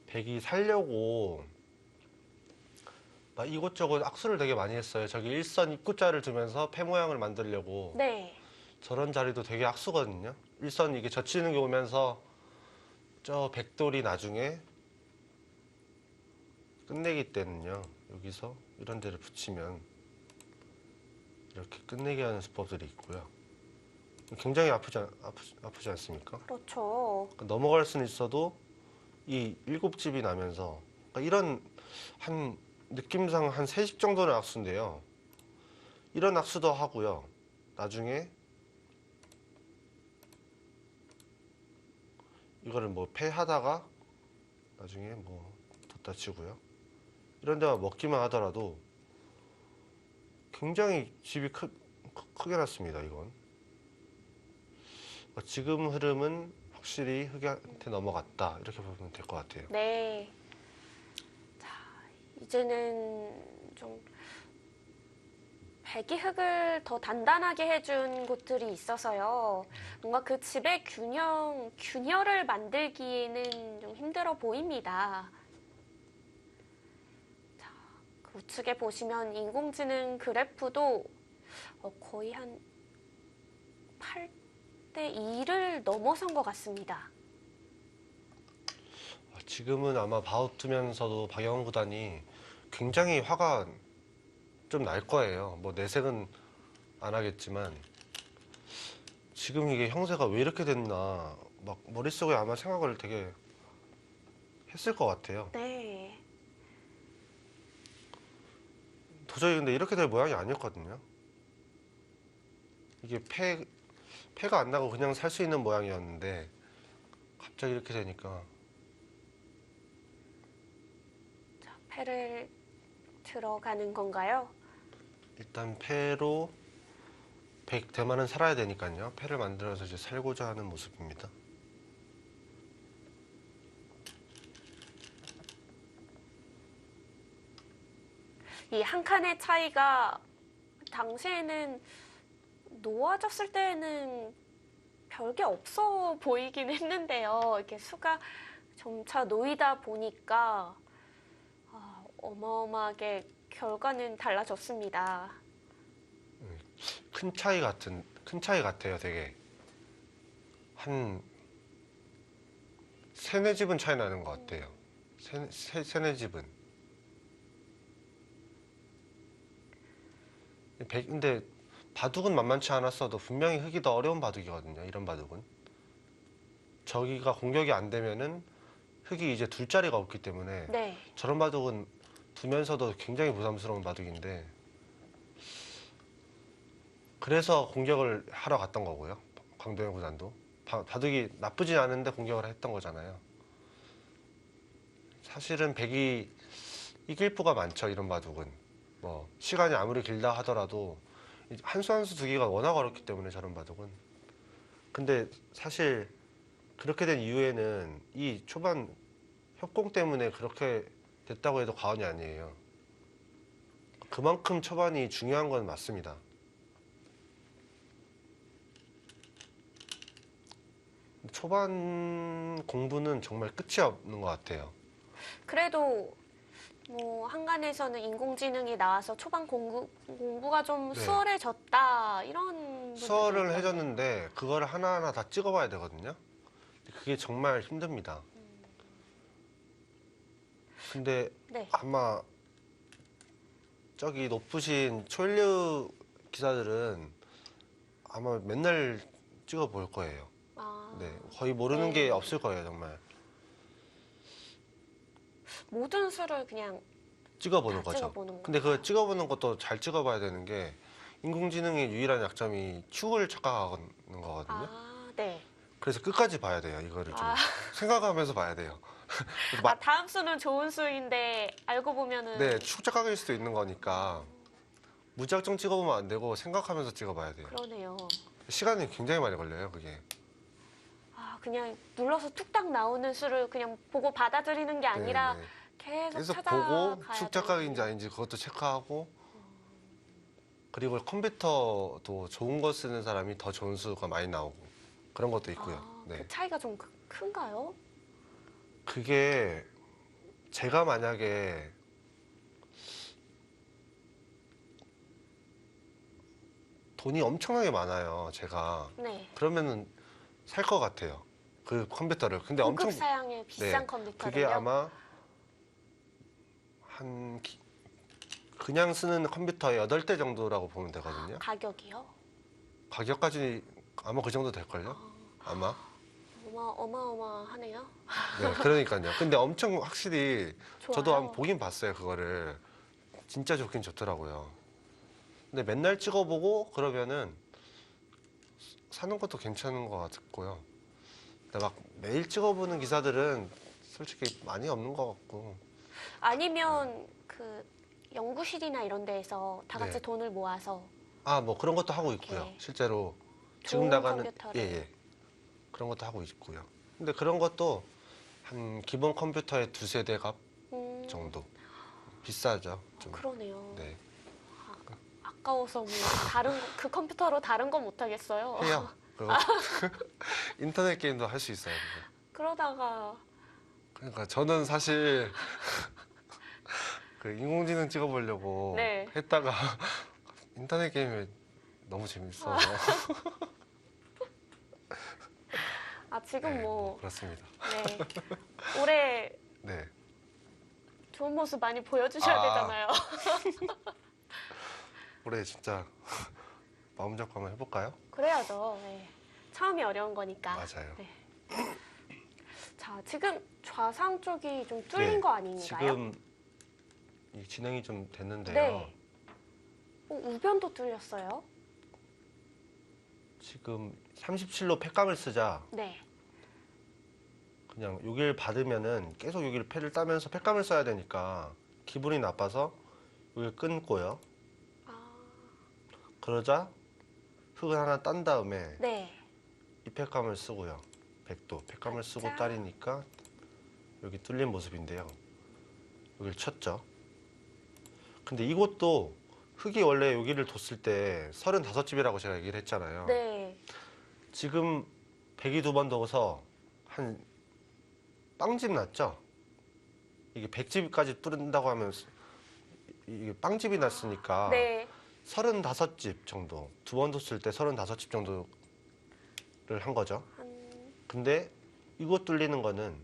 백이 살려고 막 이곳저곳 악수를 되게 많이 했어요. 저기 일선 입구자를 두면서 패 모양을 만들려고. 네. 저런 자리도 되게 악수거든요. 일선 이게 젖히는 게 오면서 저 백돌이 나중에 끝내기 때는요. 여기서 이런 데를 붙이면 이렇게 끝내게 하는 수법들이 있고요. 굉장히 아프지 않습니까? 그렇죠. 그러니까 넘어갈 수는 있어도 이 7집이 나면서 그러니까 이런 한 느낌상 한 3집 정도는 악수인데요. 이런 악수도 하고요. 나중에 이거를 뭐 패하다가 나중에 뭐 뒀다 치고요. 이런 데만 먹기만 하더라도 굉장히 집이 크게 났습니다, 이건. 지금 흐름은 확실히 흑한테 넘어갔다. 이렇게 보면 될 것 같아요. 네. 자, 이제는 좀 백이 흙을 더 단단하게 해준 곳들이 있어서요. 뭔가 그 집의 균열을 만들기에는 좀 힘들어 보입니다. 자, 그 우측에 보시면 인공지능 그래프도 거의 한 8대 2를 넘어선 것 같습니다. 지금은 아마 바우트면서도 박영훈 구단이 굉장히 화가 좀 날 거예요. 뭐 내색은 안 하겠지만 지금 이게 형세가 왜 이렇게 됐나 막 머릿속에 아마 생각을 되게 했을 것 같아요. 네. 도저히 근데 이렇게 될 모양이 아니었거든요. 이게 폐가 안 나고 그냥 살 수 있는 모양이었는데 갑자기 이렇게 되니까 자, 폐를 들어가는 건가요? 일단 폐로 100대만은 살아야 되니까요. 폐를 만들어서 이제 살고자 하는 모습입니다. 이 한 칸의 차이가 당시에는 놓아졌을 때는 별게 없어 보이긴 했는데요. 이렇게 수가 점차 놓이다 보니까 어마어마하게 결과는 달라졌습니다. 큰 차이 같아요. 되게 한 세네 집은 차이 나는 것 같아요. 세네 집은. 근데 바둑은 만만치 않았어도 분명히 흙이 더 어려운 바둑이거든요. 이런 바둑은. 저기가 공격이 안 되면은 흙이 이제 둘 자리가 없기 때문에 네. 저런 바둑은 두면서도 굉장히 부담스러운 바둑인데 그래서 공격을 하러 갔던 거고요. 광동현 구단도. 바둑이 나쁘진 않은데 공격을 했던 거잖아요. 사실은 백이 이길 부가 많죠. 이런 바둑은. 뭐 시간이 아무리 길다 하더라도 한 수 한 수 두기가 워낙 어렵기 때문에 저런 바둑은. 근데 사실 그렇게 된 이유에는 이 초반 협공 때문에 그렇게 됐다고 해도 과언이 아니에요. 그만큼 초반이 중요한 건 맞습니다. 초반 공부는 정말 끝이 없는 것 같아요. 그래도 뭐 한간에서는 인공지능이 나와서 초반 공부가 좀 네. 수월해졌다 이런 분들도 수월을 있던데. 해줬는데 그걸 하나하나 다 찍어봐야 되거든요. 그게 정말 힘듭니다. 근데 네. 아마 저기 높으신 초일류 기사들은 아마 맨날 찍어볼 거예요. 아, 네, 거의 모르는 네. 게 없을 거예요, 정말. 모든 수를 그냥 찍어보는 다 거죠. 찍어보는 근데 거구나. 그 찍어보는 것도 잘 찍어봐야 되는 게 인공지능의 유일한 약점이 축을 착각하는 거거든요. 아, 네. 그래서 끝까지 봐야 돼요, 이거를 좀. 아. 생각하면서 봐야 돼요. 그래서 아, 다음 수는 좋은 수인데 알고 보면은 네, 축 착각일 수도 있는 거니까 무작정 찍어보면 안 되고 생각하면서 찍어봐야 돼요. 그러네요. 시간이 굉장히 많이 걸려요, 그게. 아, 그냥 눌러서 뚝딱 나오는 수를 그냥 보고 받아들이는 게 아니라 네, 네. 계속 계속 찾아가야 보고 축 착각인지 아닌지 그것도 체크하고 그리고 컴퓨터도 좋은 거 쓰는 사람이 더 좋은 수가 많이 나오고 그런 것도 있고요. 아, 네. 그 차이가 좀 큰가요? 그게 제가 만약에 돈이 엄청나게 많아요, 제가. 네. 그러면은 살 것 같아요. 그 컴퓨터를. 근데 고급 엄청 사양의 비싼 네, 컴퓨터를요? 그게 아마 그냥 쓰는 컴퓨터의 8대 정도라고 보면 되거든요. 가격이요? 가격까지 아마 그 정도 될걸요? 아마. 어마어마하네요. 네, 그러니까요. 근데 엄청 확실히 저도 좋아요. 한번 보긴 봤어요, 그거를. 진짜 좋긴 좋더라고요. 근데 맨날 찍어보고 그러면은 사는 것도 괜찮은 것 같고요. 근데 막 매일 찍어보는 기사들은 솔직히 많이 없는 것 같고. 아니면 그 연구실이나 이런 데에서 다 같이 네. 돈을 모아서 아, 뭐 그런 것도 하고 있고요. 이렇게 실제로 지금 좋은 나가는 컴퓨터를. 예. 그런 것도 하고 있고요. 근데 그런 것도 한 기본 컴퓨터의 2-3대 값 정도. 비싸죠. 좀. 그러네요. 네. 아까워서 뭐 그 컴퓨터로 다른 거 못 하겠어요. 해요. 그리고 인터넷 게임도 할 수 있어요. 그러다가 그러니까 저는 사실 그 인공지능 찍어보려고 네. 했다가 인터넷 게임이 너무 재밌어서 지금 네, 뭐 그렇습니다. 네. 올해 네. 좋은 모습 많이 보여주셔야 아. 되잖아요. 올해 진짜 마음 잡고 한번 해볼까요? 그래야죠. 네. 처음이 어려운 거니까. 맞아요. 네. 자, 지금 좌상 쪽이 좀 뚫린 네, 거 아닌가요? 지금 이 진행이 좀 됐는데요. 네. 우변도 뚫렸어요. 지금 37로 팩감을 쓰자. 네. 그냥 여기를 받으면은 계속 여기를 패를 따면서 팩감을 써야 되니까 기분이 나빠서 여기를 끊고요. 아, 그러자 흙을 하나 딴 다음에 네. 이 팩감을 쓰고요. 백도 팩감을 쓰고 자. 따리니까 여기 뚫린 모습인데요. 여기를 쳤죠. 근데 이것도 흙이 원래 여기를 뒀을 때 35집이라고 제가 얘기를 했잖아요. 네. 지금 102번 둬서 한 빵집 났죠? 이게 100집까지 뚫는다고 하면 이게 빵집이 났으니까 네. 35집 정도, 두 번 뒀을 때 35집 정도를 한 거죠. 근데 이거 뚫리는 거는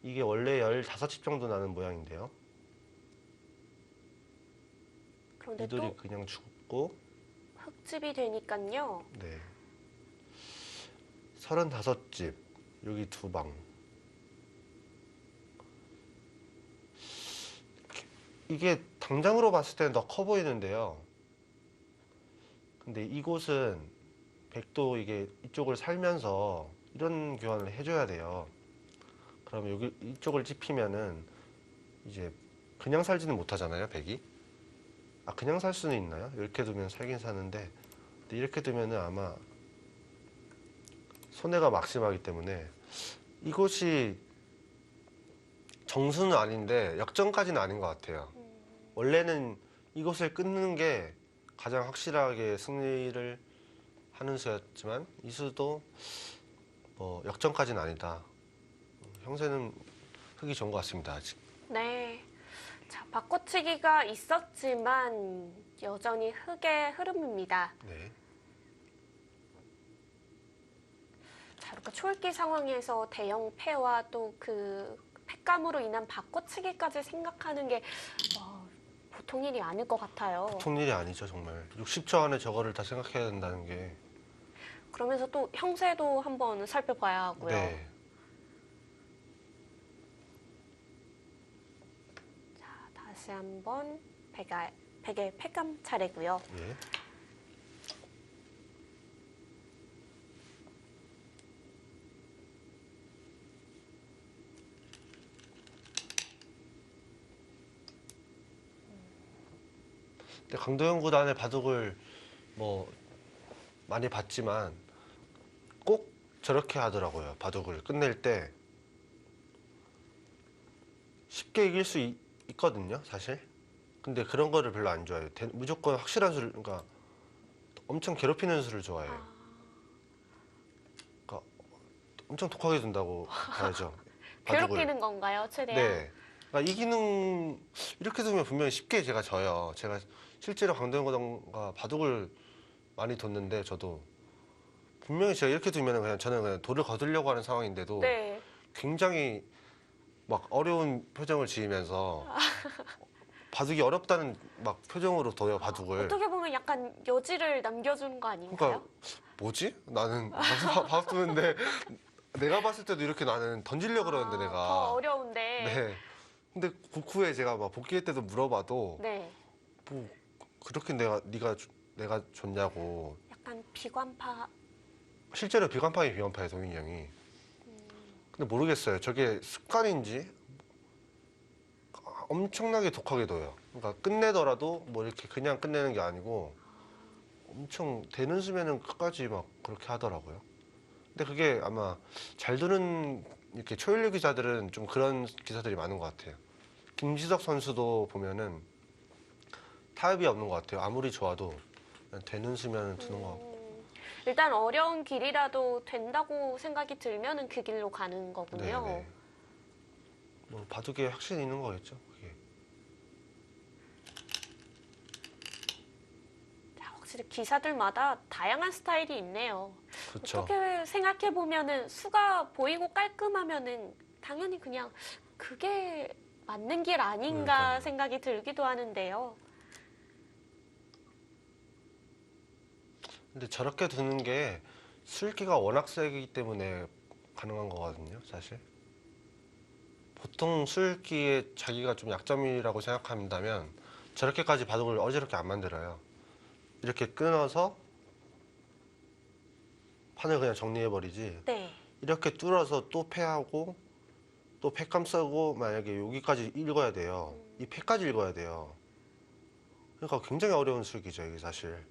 이게 원래 15집 정도 나는 모양인데요. 그런데 이들이 또 그냥 죽고, 흙집이 되니까요. 네. 35집, 여기 두 방. 이게 당장으로 봤을 때는 더 커 보이는데요. 근데 이곳은 백도 이게 이쪽을 살면서 이런 교환을 해줘야 돼요. 그러면 여기 이쪽을 찝히면은 이제 그냥 살지는 못하잖아요, 백이. 아, 그냥 살 수는 있나요? 이렇게 두면 살긴 사는데, 근데 이렇게 두면은 아마 손해가 막심하기 때문에 이곳이 정수는 아닌데 역전까지는 아닌 것 같아요. 원래는 이곳을 끊는 게 가장 확실하게 승리를 하는 수였지만 이 수도 뭐 역전까지는 아니다. 형세는 흙이 좋은 것 같습니다, 아직. 네. 자, 바꿔치기가 있었지만 여전히 흙의 흐름입니다. 네. 자, 이렇게 초읽기 상황에서 대형 패와 또 그 팩감으로 인한 바꿔치기까지 생각하는 게 보통 일이 아닐 것 같아요. 보통 일이 아니죠, 정말. 60초 안에 저거를 다 생각해야 된다는 게. 그러면서 또 형세도 한번 살펴봐야 하고요. 네. 자, 다시 한번 백의 팩감 차례고요. 예. 근데 강도영 구단의 바둑을 뭐 많이 봤지만 꼭 저렇게 하더라고요. 바둑을 끝낼 때 쉽게 이길 수 있거든요, 사실. 근데 그런 거를 별로 안 좋아해요. 무조건 확실한 수를, 그러니까 엄청 괴롭히는 수를 좋아해요. 그러니까 엄청 독하게 둔다고 봐야죠. 바둑을. 괴롭히는 건가요, 최대한? 네. 그러니까 이기는 이렇게 두면 분명히 쉽게 제가 져요. 제가 실제로 강도영 구단과 바둑을 많이 뒀는데 저도 분명히 제가 이렇게 두면 그냥 저는 그냥 돌을 거두려고 하는 상황인데도 네. 굉장히 막 어려운 표정을 지으면서 바둑이 어렵다는 막 표정으로 둬요, 바둑을. 어떻게 보면 약간 여지를 남겨준 거 아닌가요? 그러니까 뭐지? 나는 바둑 두는데 내가 봤을 때도 이렇게 나는 던지려고 그러는데 더 내가. 어려운데. 네. 근데 그 후에 제가 막 복귀할 때도 물어봐도 네. 뭐 그렇게 내가 좋냐고. 약간 비관파. 실제로 비관파이 비관파예요, 동인이 형이. 근데 모르겠어요. 저게 습관인지 엄청나게 독하게 둬요. 그러니까 끝내더라도 뭐 이렇게 그냥 끝내는 게 아니고 엄청 되는 수면은 끝까지 막 그렇게 하더라고요. 근데 그게 아마 잘 두는 이렇게 초일류 기자들은 좀 그런 기사들이 많은 것 같아요. 김지석 선수도 보면은 타협이 없는 것 같아요. 아무리 좋아도 그냥 되는 수면은 두는 것 같고. 일단 어려운 길이라도 된다고 생각이 들면은 그 길로 가는 거군요. 네네. 뭐 바둑에 확신이 있는 거겠죠. 그게. 자, 확실히 기사들마다 다양한 스타일이 있네요. 그렇죠. 어떻게 생각해 보면은 수가 보이고 깔끔하면은 당연히 그냥 그게 맞는 길 아닌가 그러니까요. 생각이 들기도 하는데요. 근데 저렇게 두는 게 술기가 워낙 세기 때문에 가능한 거거든요, 사실. 보통 술기에 자기가 좀 약점이라고 생각한다면 저렇게까지 바둑을 어지럽게 안 만들어요. 이렇게 끊어서 판을 그냥 정리해버리지. 네. 이렇게 뚫어서 또 패하고 또 패감 쓰고 만약에 여기까지 읽어야 돼요. 이 패까지 읽어야 돼요. 그러니까 굉장히 어려운 수학이죠, 이게 사실.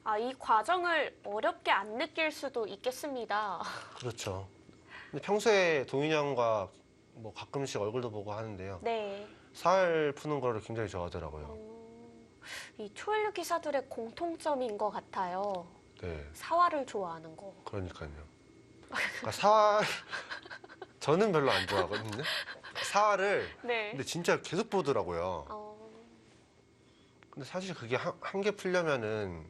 아, 이 과정을 어렵게 안 느낄 수도 있겠습니다. 그렇죠. 근데 평소에 동인이 형과 뭐 가끔씩 얼굴도 보고 하는데요. 네. 사활 푸는 거를 굉장히 좋아하더라고요. 이 초일류 기사들의 공통점인 것 같아요. 네, 사활을 좋아하는 거. 그러니까요. 그러니까 사활 저는 별로 안 좋아하거든요. 사활을 네. 근데 진짜 계속 보더라고요. 근데 사실 그게 한 개 풀려면은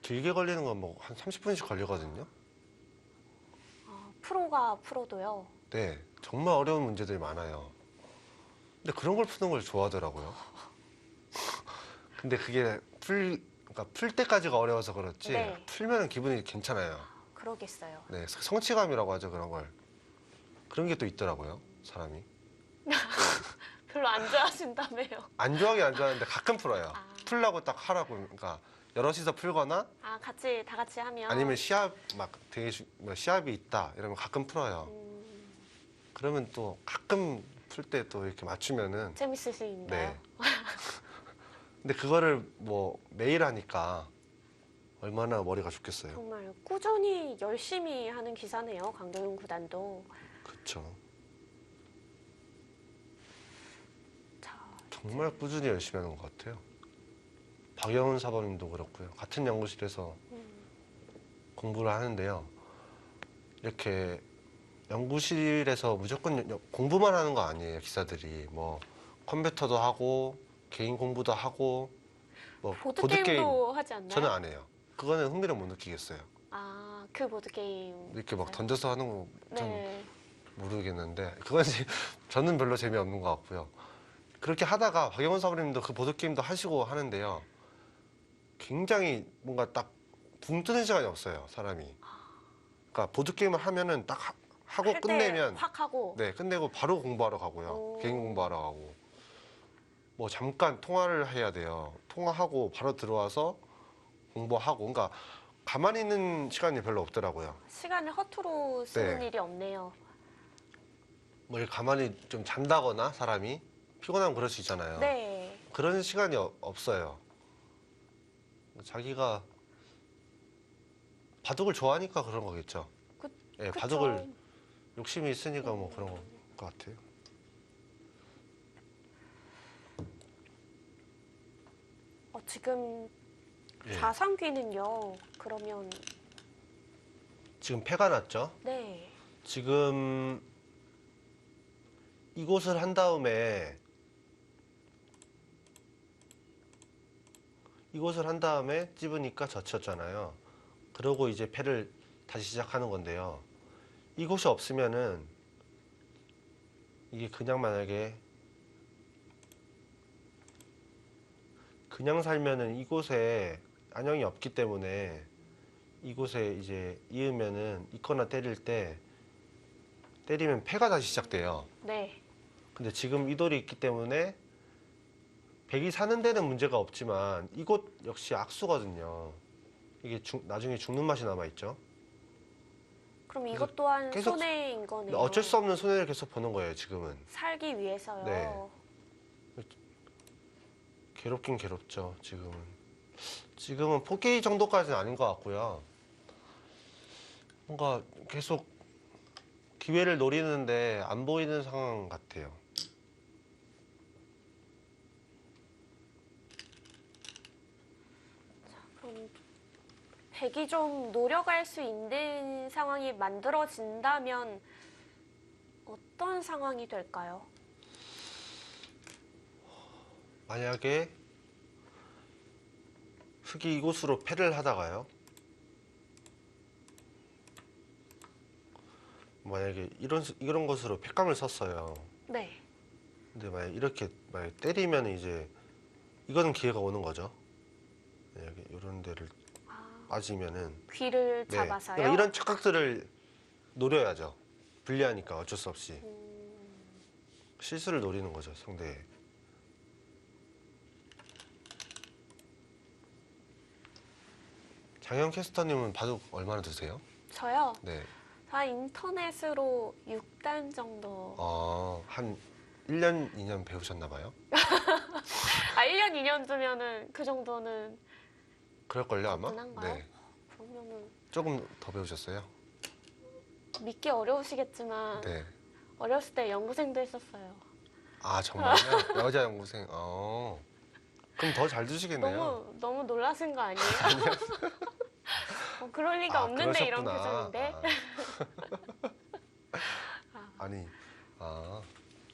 길게 걸리는 건 뭐 한 30분씩 걸리거든요. 프로가 프로도요. 네, 정말 어려운 문제들이 많아요. 근데 그런 걸 푸는 걸 좋아하더라고요. 근데 그게 그러니까 풀 때까지가 어려워서 그렇지 네. 풀면은 기분이 괜찮아요. 그러겠어요. 네, 성취감이라고 하죠, 그런 걸. 그런 게 또 있더라고요, 사람이. 별로 안 좋아하신다며요. 안 좋아하긴 안 좋아하는데 가끔 풀어요. 아. 풀라고 딱 하라고. 그러니까 여럿이서 풀거나 아, 다 같이 하면. 아니면 시합 막 되게 뭐 시합이 있다 이러면 가끔 풀어요. 그러면 또 가끔 풀 때 또 이렇게 맞추면은 재밌을 수 있나요? 네. 근데 그거를 뭐 매일 하니까 얼마나 머리가 좋겠어요. 정말 꾸준히 열심히 하는 기사네요. 강도윤 구단도. 그렇죠. 자, 정말 꾸준히 열심히 하는 것 같아요. 박영훈 사범님도 그렇고요. 같은 연구실에서 공부를 하는데요. 이렇게 연구실에서 무조건 공부만 하는 거 아니에요, 기사들이. 뭐 컴퓨터도 하고 개인 공부도 하고 뭐 보드게임도 하지 않나요? 저는 안 해요. 그거는 흥미를 못 느끼겠어요. 아, 그 보드게임. 이렇게 막 던져서 하는 거 전 네. 모르겠는데 그건 저는 별로 재미없는 것 같고요. 그렇게 하다가 박영훈 사범님도 그 보드게임도 하시고 하는데요. 굉장히 뭔가 딱 붕 뜨는 시간이 없어요, 사람이. 그러니까 보드게임을 하면은 딱 하고 할 때 끝내면 확 하고. 네, 끝내고 바로 공부하러 가고요. 오. 개인 공부하러 가고. 뭐 잠깐 통화를 해야 돼요. 통화하고 바로 들어와서 공부하고. 그러니까 가만히 있는 시간이 별로 없더라고요. 시간을 허투루 쓰는 네. 일이 없네요. 뭐 이렇게 가만히 좀 잔다거나 사람이 피곤하면 그럴 수 있잖아요. 네. 그런 시간이 없어요. 자기가 바둑을 좋아하니까 그런 거겠죠. 네, 그쵸. 바둑을 욕심이 있으니까 뭐 그런 것 같아요. 지금 예. 좌상귀는요. 그러면 지금 패가 났죠. 네. 지금 이곳을 한 다음에 찝으니까 젖혔잖아요. 그러고 이제 패를 다시 시작하는 건데요. 이곳이 없으면은 이게 그냥 만약에 그냥 살면은 이곳에 안형이 없기 때문에 이곳에 이제 이으면은 있거나 때릴 때 때리면 패가 다시 시작돼요. 네. 근데 지금 이 돌이 있기 때문에 백이 사는 데는 문제가 없지만 이곳 역시 악수거든요. 이게 나중에 죽는 맛이 남아있죠. 그럼 이것 또한 계속 손해인 거네요. 어쩔 수 없는 손해를 계속 보는 거예요, 지금은. 살기 위해서요. 네. 괴롭긴 괴롭죠, 지금은. 지금은 포기 정도까지는 아닌 것 같고요. 뭔가 계속 기회를 노리는데 안 보이는 상황 같아요. 그럼 백이 좀 노려갈 수 있는 상황이 만들어진다면 어떤 상황이 될까요? 만약에 흑이 이곳으로 패를 하다가요. 만약에 이런 것으로 패감을 썼어요. 네. 근데 만약 이렇게 만약 때리면 이제 이거는 기회가 오는 거죠. 만약에 이런 데를 아, 빠지면은 귀를 네. 잡아서요? 그러니까 이런 착각들을 노려야죠. 불리하니까 어쩔 수 없이 실수를 노리는 거죠, 상대의. 장영 캐스터님은 바둑 얼마나 두세요? 저요. 네. 다 인터넷으로 6단 정도. 한 1년, 2년 배우셨나 봐요? 1년, 2년 두면은 그 정도는 그럴걸요, 아마? 가능한가요? 네. 그러면은 조금 더 배우셨어요? 믿기 어려우시겠지만 네. 어렸을 때 연구생도 했었어요. 아, 정말요? 여자 연구생. 그럼 더 잘 두시겠네요. 너무 놀라신 거 아니에요? 그럴 리가 없는데 이런 그러셨구나. 표정인데.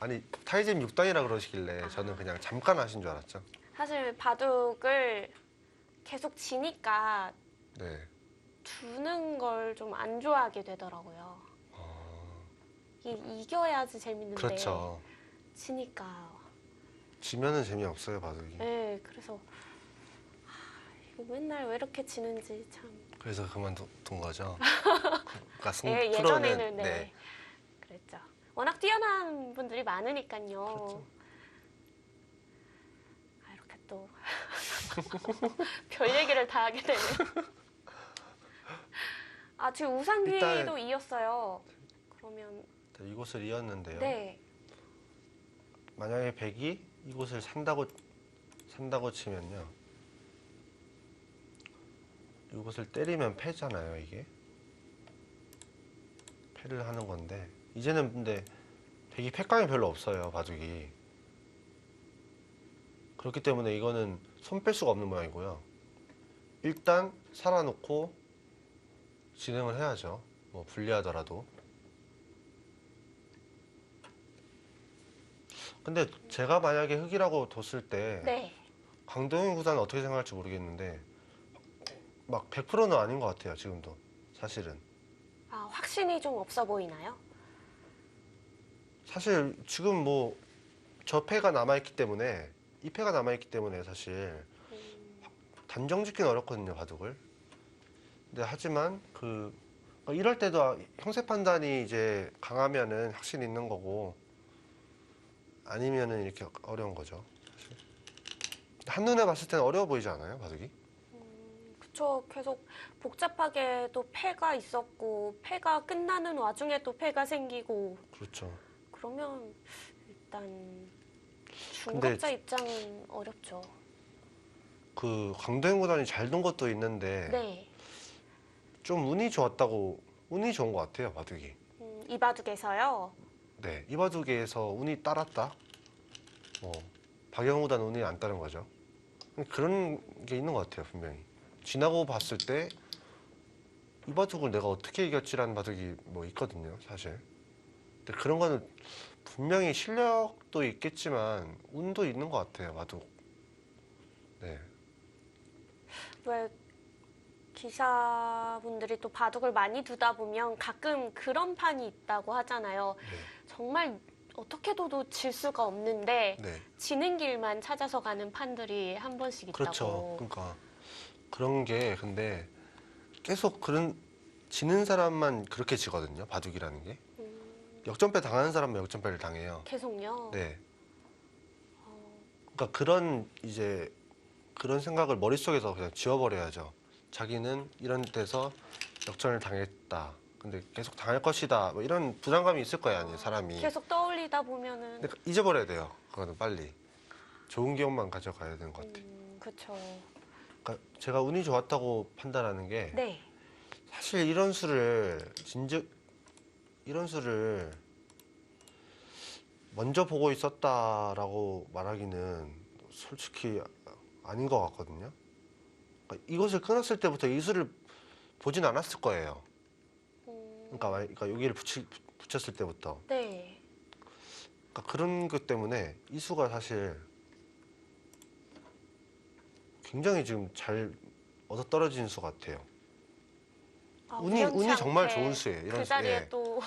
아니 타이젠 6단이라 그러시길래 저는 그냥 잠깐 하신 줄 알았죠. 사실 바둑을 계속 지니까 네. 두는 걸 좀 안 좋아하게 되더라고요. 이겨야지 재밌는데 그렇죠. 지니까. 지면은 재미없어요, 바둑이. 네, 그래서 이거 맨날 왜 이렇게 지는지 참. 그래서 그만둔 거죠. 그러니까 예, 프로는 예전에는 네. 그랬죠. 워낙 뛰어난 분들이 많으니까요. 그렇죠. 이렇게 또 별 얘기를 다 하게 되네. 지금 우상귀도 일단- 이었어요. 그러면 이곳을 이었는데요. 네. 만약에 백이 이곳을 산다고 치면요. 이곳을 때리면 패잖아요, 이게. 패를 하는 건데 이제는 근데 백이 패감이 별로 없어요, 바둑이. 그렇기 때문에 이거는 손 뺄 수가 없는 모양이고요. 일단 살아놓고 진행을 해야죠. 뭐 불리하더라도. 근데 제가 만약에 흑이라고 뒀을 때 네. 강동윤 구단은 어떻게 생각할지 모르겠는데 막 100%는 아닌 것 같아요, 지금도. 사실은. 확신이 좀 없어 보이나요? 사실 지금 뭐 저 패가 남아있기 때문에 이 패가 남아있기 때문에 사실 단정 짓기는 어렵거든요, 바둑을. 근데 하지만 이럴 때도 형세 판단이 이제 강하면은 확신이 있는 거고 아니면은 이렇게 어려운 거죠. 사실. 한눈에 봤을 때는 어려워 보이지 않아요, 바둑이? 그쵸. 계속 복잡하게 또 패가 있었고 패가 끝나는 와중에 또 패가 생기고 그렇죠. 그러면 일단 중급자 입장은 어렵죠. 강도현 구단이 잘 둔 것도 있는데 네. 좀 운이 좋은 것 같아요, 바둑이. 이 바둑에서요. 네, 이 바둑에서 운이 따랐다. 박영호 구단 운이 안 따른 거죠. 그런 게 있는 것 같아요, 분명히. 지나고 봤을 때 이 바둑을 내가 어떻게 이겼지라는 바둑이 뭐 있거든요, 사실. 근데 그런 거는 분명히 실력도 있겠지만 운도 있는 것 같아요, 바둑. 네, 왜 기사분들이 또 바둑을 많이 두다 보면 가끔 그런 판이 있다고 하잖아요. 정말 어떻게 둬도 질 수가 없는데 네, 지는 길만 찾아서 가는 판들이 한 번씩 있다고. 그렇죠. 그러니까 그런 게 근데 계속 지는 사람만 그렇게 지거든요, 바둑이라는 게. 역전패 당하는 사람만 역전패를 당해요. 계속요. 네. 그러니까 그런 생각을 머릿속에서 그냥 지워버려야죠. 자기는 이런 데서 역전을 당했다. 근데 계속 당할 것이다. 뭐 이런 부담감이 있을 거예요, 아니에요, 사람이. 계속 떠올리다 보면은 근데 잊어버려야 돼요. 그거는 빨리. 좋은 기억만 가져가야 되는 것 같아요. 그렇죠. 그러니까 제가 운이 좋았다고 판단하는 게 네. 사실 이런 수를 먼저 보고 있었다라고 말하기는 솔직히 아닌 것 같거든요. 그러니까 이것을 끊었을 때부터 이 수를 보진 않았을 거예요. 그러니까 여기를 붙였을 때부터. 네. 그러니까 그런 것 때문에 이 수가 사실 굉장히 지금 잘 얻어 떨어진 수 같아요. 운이 우연치 정말 않게 좋은 수예요. 이런 그 자리에 예. 또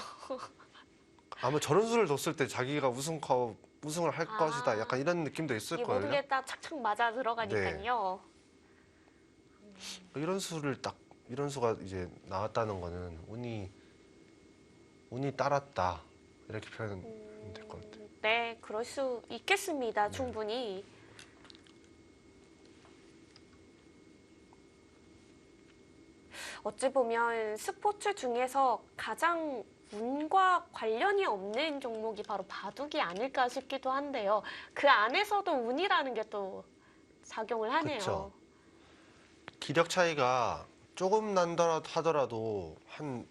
아마 저런 수를 뒀을 때 자기가 우승을 할 것이다. 약간 이런 느낌도 있을 이 모든 거예요. 게 딱 착착 맞아 들어가니까요. 이런 수가 이제 나왔다는 거는 운이 따랐다. 이렇게 표현하면 될 것 같아요. 네, 그럴 수 있겠습니다. 충분히. 어찌 보면 스포츠 중에서 가장 운과 관련이 없는 종목이 바로 바둑이 아닐까 싶기도 한데요. 그 안에서도 운이라는 게 또 작용을 하네요. 그쵸. 기력 차이가 조금 난다 하더라도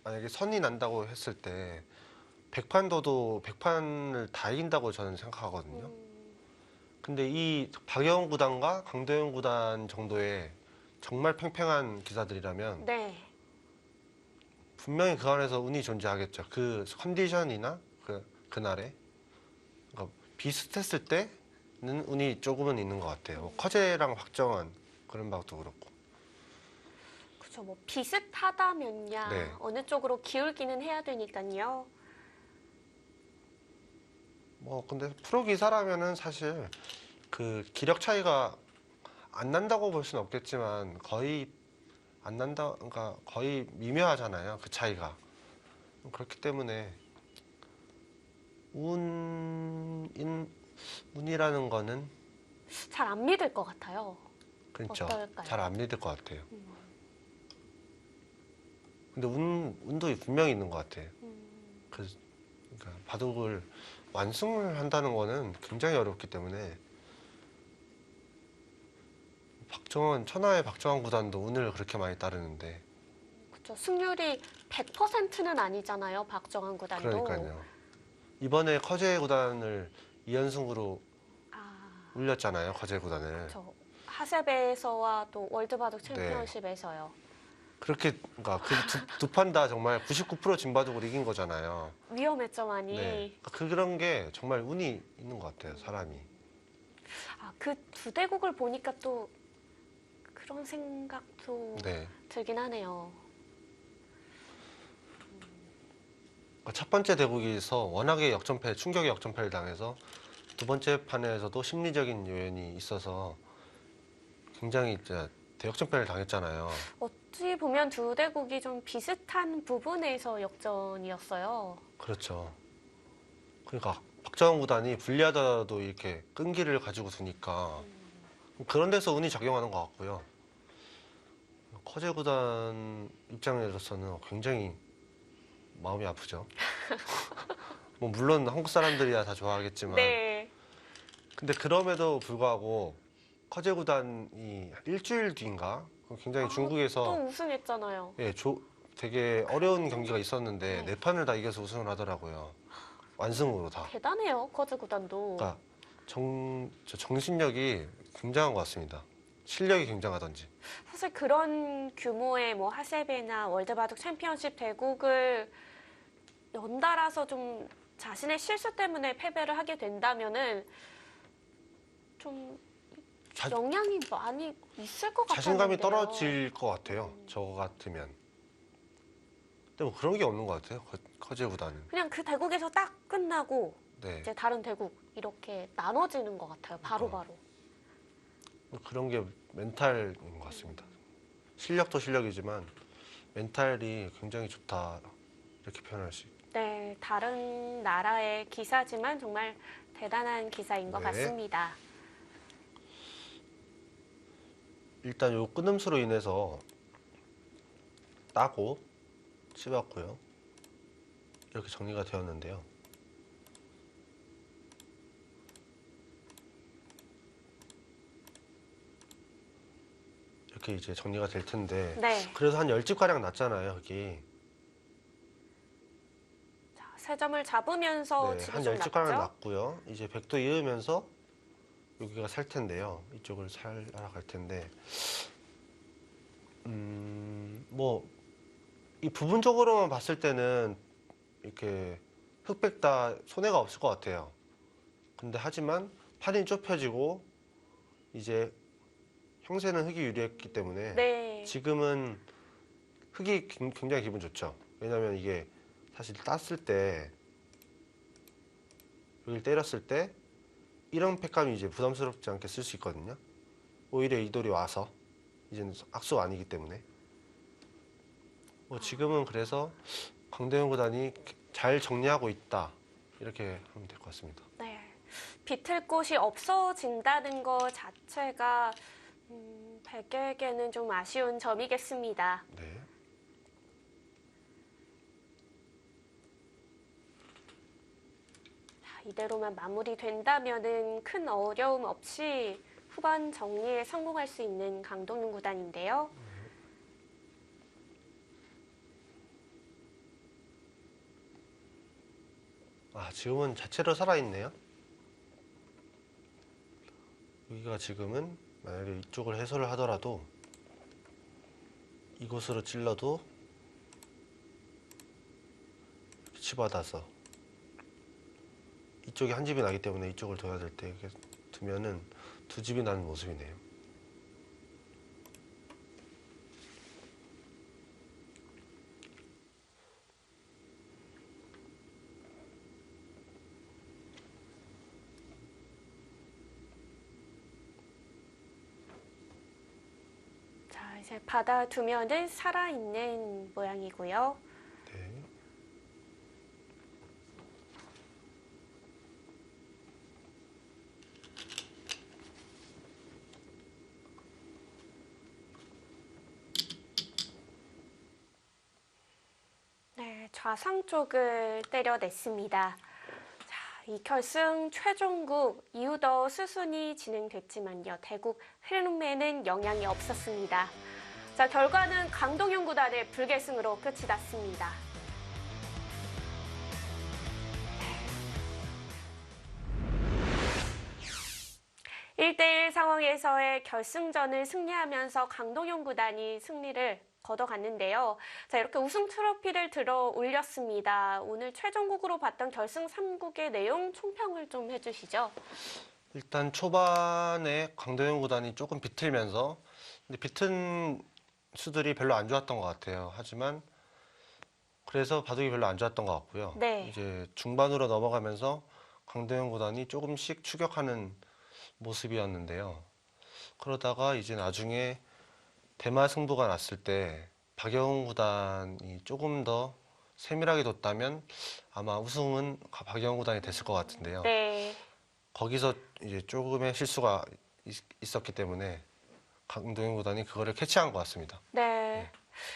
만약에 선이 난다고 했을 때 100판 둬도 100판을 다 이긴다고 저는 생각하거든요. 근데 이 박영훈 구단과 강도현 구단 정도의 정말 팽팽한 기사들이라면 네. 분명히 그 안에서 운이 존재하겠죠. 그 컨디션이나 그날에 그러니까 비슷했을 때는 운이 조금은 있는 것 같아요. 뭐 커제랑 박정환 그런 박도 그렇고. 그렇죠. 뭐 비슷하다면야 네. 어느 쪽으로 기울기는 해야 되니까요. 뭐 근데 프로 기사라면은 사실 그 기력 차이가 안 난다고 볼 수는 없겠지만 거의 안 난다, 그러니까 거의 미묘하잖아요. 그 차이가. 그렇기 때문에 운이라는 거는 잘 안 믿을 것 같아요. 그렇죠. 어떨까요? 잘 안 믿을 것 같아요. 근데 운도 분명히 있는 것 같아요. 그러니까 바둑을 완승을 한다는 거는 굉장히 어렵기 때문에 천하의 박정환 구단도 운을 그렇게 많이 따르는데 그렇죠. 승률이 100%는 아니잖아요. 박정환 구단도. 그러니까요. 이번에 커제 구단을 2연승으로 아, 울렸잖아요. 커제 구단을. 저 하세베에서와 또 월드바둑 네. 챔피언십에서요. 그렇게 그러니까 두 판 다 정말 99% 진바둑으로 이긴 거잖아요. 위험했죠, 많이. 네. 그런 게 정말 운이 있는 것 같아요. 사람이. 아, 그 두 대국을 보니까 또 그런 생각도 네. 들긴 하네요. 첫 번째 대국에서 워낙에 충격의 역전패를 당해서 두 번째 판에서도 심리적인 요인이 있어서 굉장히 이제 대역전패를 당했잖아요. 어찌 보면 두 대국이 좀 비슷한 부분에서 역전이었어요. 그렇죠. 그러니까 박정환 구단이 불리하더라도 이렇게 끈기를 가지고 두니까 그런 데서 운이 작용하는 것 같고요. 커제 구단 입장에서는 굉장히 마음이 아프죠. 뭐 물론 한국 사람들이야 다 좋아하겠지만 네. 근데 그럼에도 불구하고 커제 구단이 일주일 뒤인가 굉장히 또 중국에서 우승했잖아요. 예, 되게 어려운 경기가 있었는데 네. 네 판을 다 이겨서 우승을 하더라고요. 완승으로 다. 대단해요, 커즈 구단도. 그러니까 정신력이 굉장한 것 같습니다. 실력이 굉장하던지. 사실 그런 규모의 뭐 하세베나 월드바둑 챔피언십 대국을 연달아서 좀 자신의 실수 때문에 패배를 하게 된다면은 좀 영향이 많이 있을 것 같아요. 자신감이 떨어질 것 같아요. 저거 같으면. 근데 뭐 그런 게 없는 것 같아요. 커제 구단은. 그냥 그 대국에서 딱 끝나고 네. 이제 다른 대국 이렇게 나눠지는 것 같아요. 바로바로. 그런 게 멘탈인 것 같습니다. 실력도 실력이지만 멘탈이 굉장히 좋다 이렇게 표현할 수 있고. 네, 다른 나라의 기사지만 정말 대단한 기사인 것 네. 같습니다. 일단 요 끊음수로 인해서 따고 씹었고요. 이렇게 정리가 되었는데요. 이렇게 이제 정리가 될 텐데 네. 그래서 한 10집가량 났잖아요, 여기. 자, 세 점을 잡으면서 네, 집이 한 좀 10집가량 났죠? 났고요. 이제 100도 이으면서 여기가 살 텐데요. 이쪽을 살아갈 텐데 뭐 이 부분적으로만 봤을 때는 이렇게 흑백 다 손해가 없을 것 같아요. 근데 하지만 판이 좁혀지고 이제 형세는 흑이 유리했기 때문에 네. 지금은 흑이 굉장히 기분 좋죠. 왜냐면 이게 사실 땄을 때 여기를 때렸을 때 이런 팩감이 이제 부담스럽지 않게 쓸 수 있거든요. 오히려 이 돌이 와서 이제는 악수가 아니기 때문에 뭐 지금은 그래서 강대현 구단이 잘 정리하고 있다 이렇게 하면 될 것 같습니다. 네. 비틀 곳이 없어진다는 것 자체가 백에게는 좀 아쉬운 점이겠습니다. 네. 이대로만 마무리된다면은 큰 어려움 없이 후반 정리에 성공할 수 있는 강동윤 구단인데요. 지금은 자체로 살아있네요. 여기가 지금은 만약에 이쪽을 해소를 하더라도 이곳으로 찔러도 빛이 받아서 이쪽에 한 집이 나기 때문에 이쪽을 둬야 될 때 이렇게 두면은 두 집이 나는 모습이네요. 자, 이제 받아두면은 살아있는 모양이고요. 네. 네, 좌상 쪽을 때려냈습니다. 자, 이 결승 최종국 이후 수순이 진행됐지만요. 대국 흐름에는 영향이 없었습니다. 자, 결과는 강동윤 구단의 불결승으로 끝이 났습니다. 네. 1대1 상황에서의 결승전을 승리하면서 강동윤 구단이 승리를 거둬갔는데요. 자, 이렇게 우승 트로피를 들어 올렸습니다. 오늘 최종국으로 봤던 결승 3국의 내용 총평을 좀 해주시죠. 일단 초반에 강동윤 구단이 조금 비틀면서 근데 비튼 수들이 별로 안 좋았던 것 같아요. 하지만 그래서 바둑이 별로 안 좋았던 것 같고요. 네. 이제 중반으로 넘어가면서 강동윤 구단이 조금씩 추격하는 모습이었는데요. 그러다가 이제 나중에 대마 승부가 났을 때 박영훈 구단이 조금 더 세밀하게 뒀다면 아마 우승은 박영훈 구단이 됐을 것 같은데요. 네. 거기서 이제 조금의 실수가 있었기 때문에 강동윤 구단이 그거를 캐치한 것 같습니다. 네.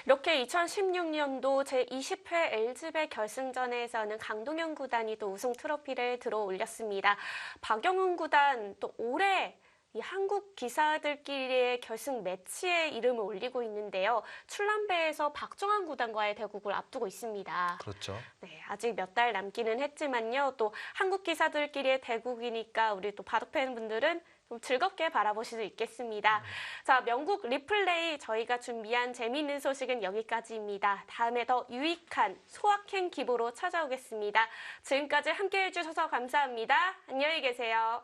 이렇게 2016년도 제20회 LG배 결승전에서는 강동윤 구단이 또 우승 트로피를 들어 올렸습니다. 박영훈 구단 또 올해 이 한국 기사들끼리의 결승 매치에 이름을 올리고 있는데요. 출란배에서 박정환 구단과의 대국을 앞두고 있습니다. 그렇죠. 네, 아직 몇 달 남기는 했지만요. 또 한국 기사들끼리의 대국이니까 우리 또 바둑 팬분들은 좀 즐겁게 바라보실 수 있겠습니다. 자, 명국 리플레이 저희가 준비한 재미있는 소식은 여기까지입니다. 다음에 더 유익한 소확행 기보로 찾아오겠습니다. 지금까지 함께해 주셔서 감사합니다. 안녕히 계세요.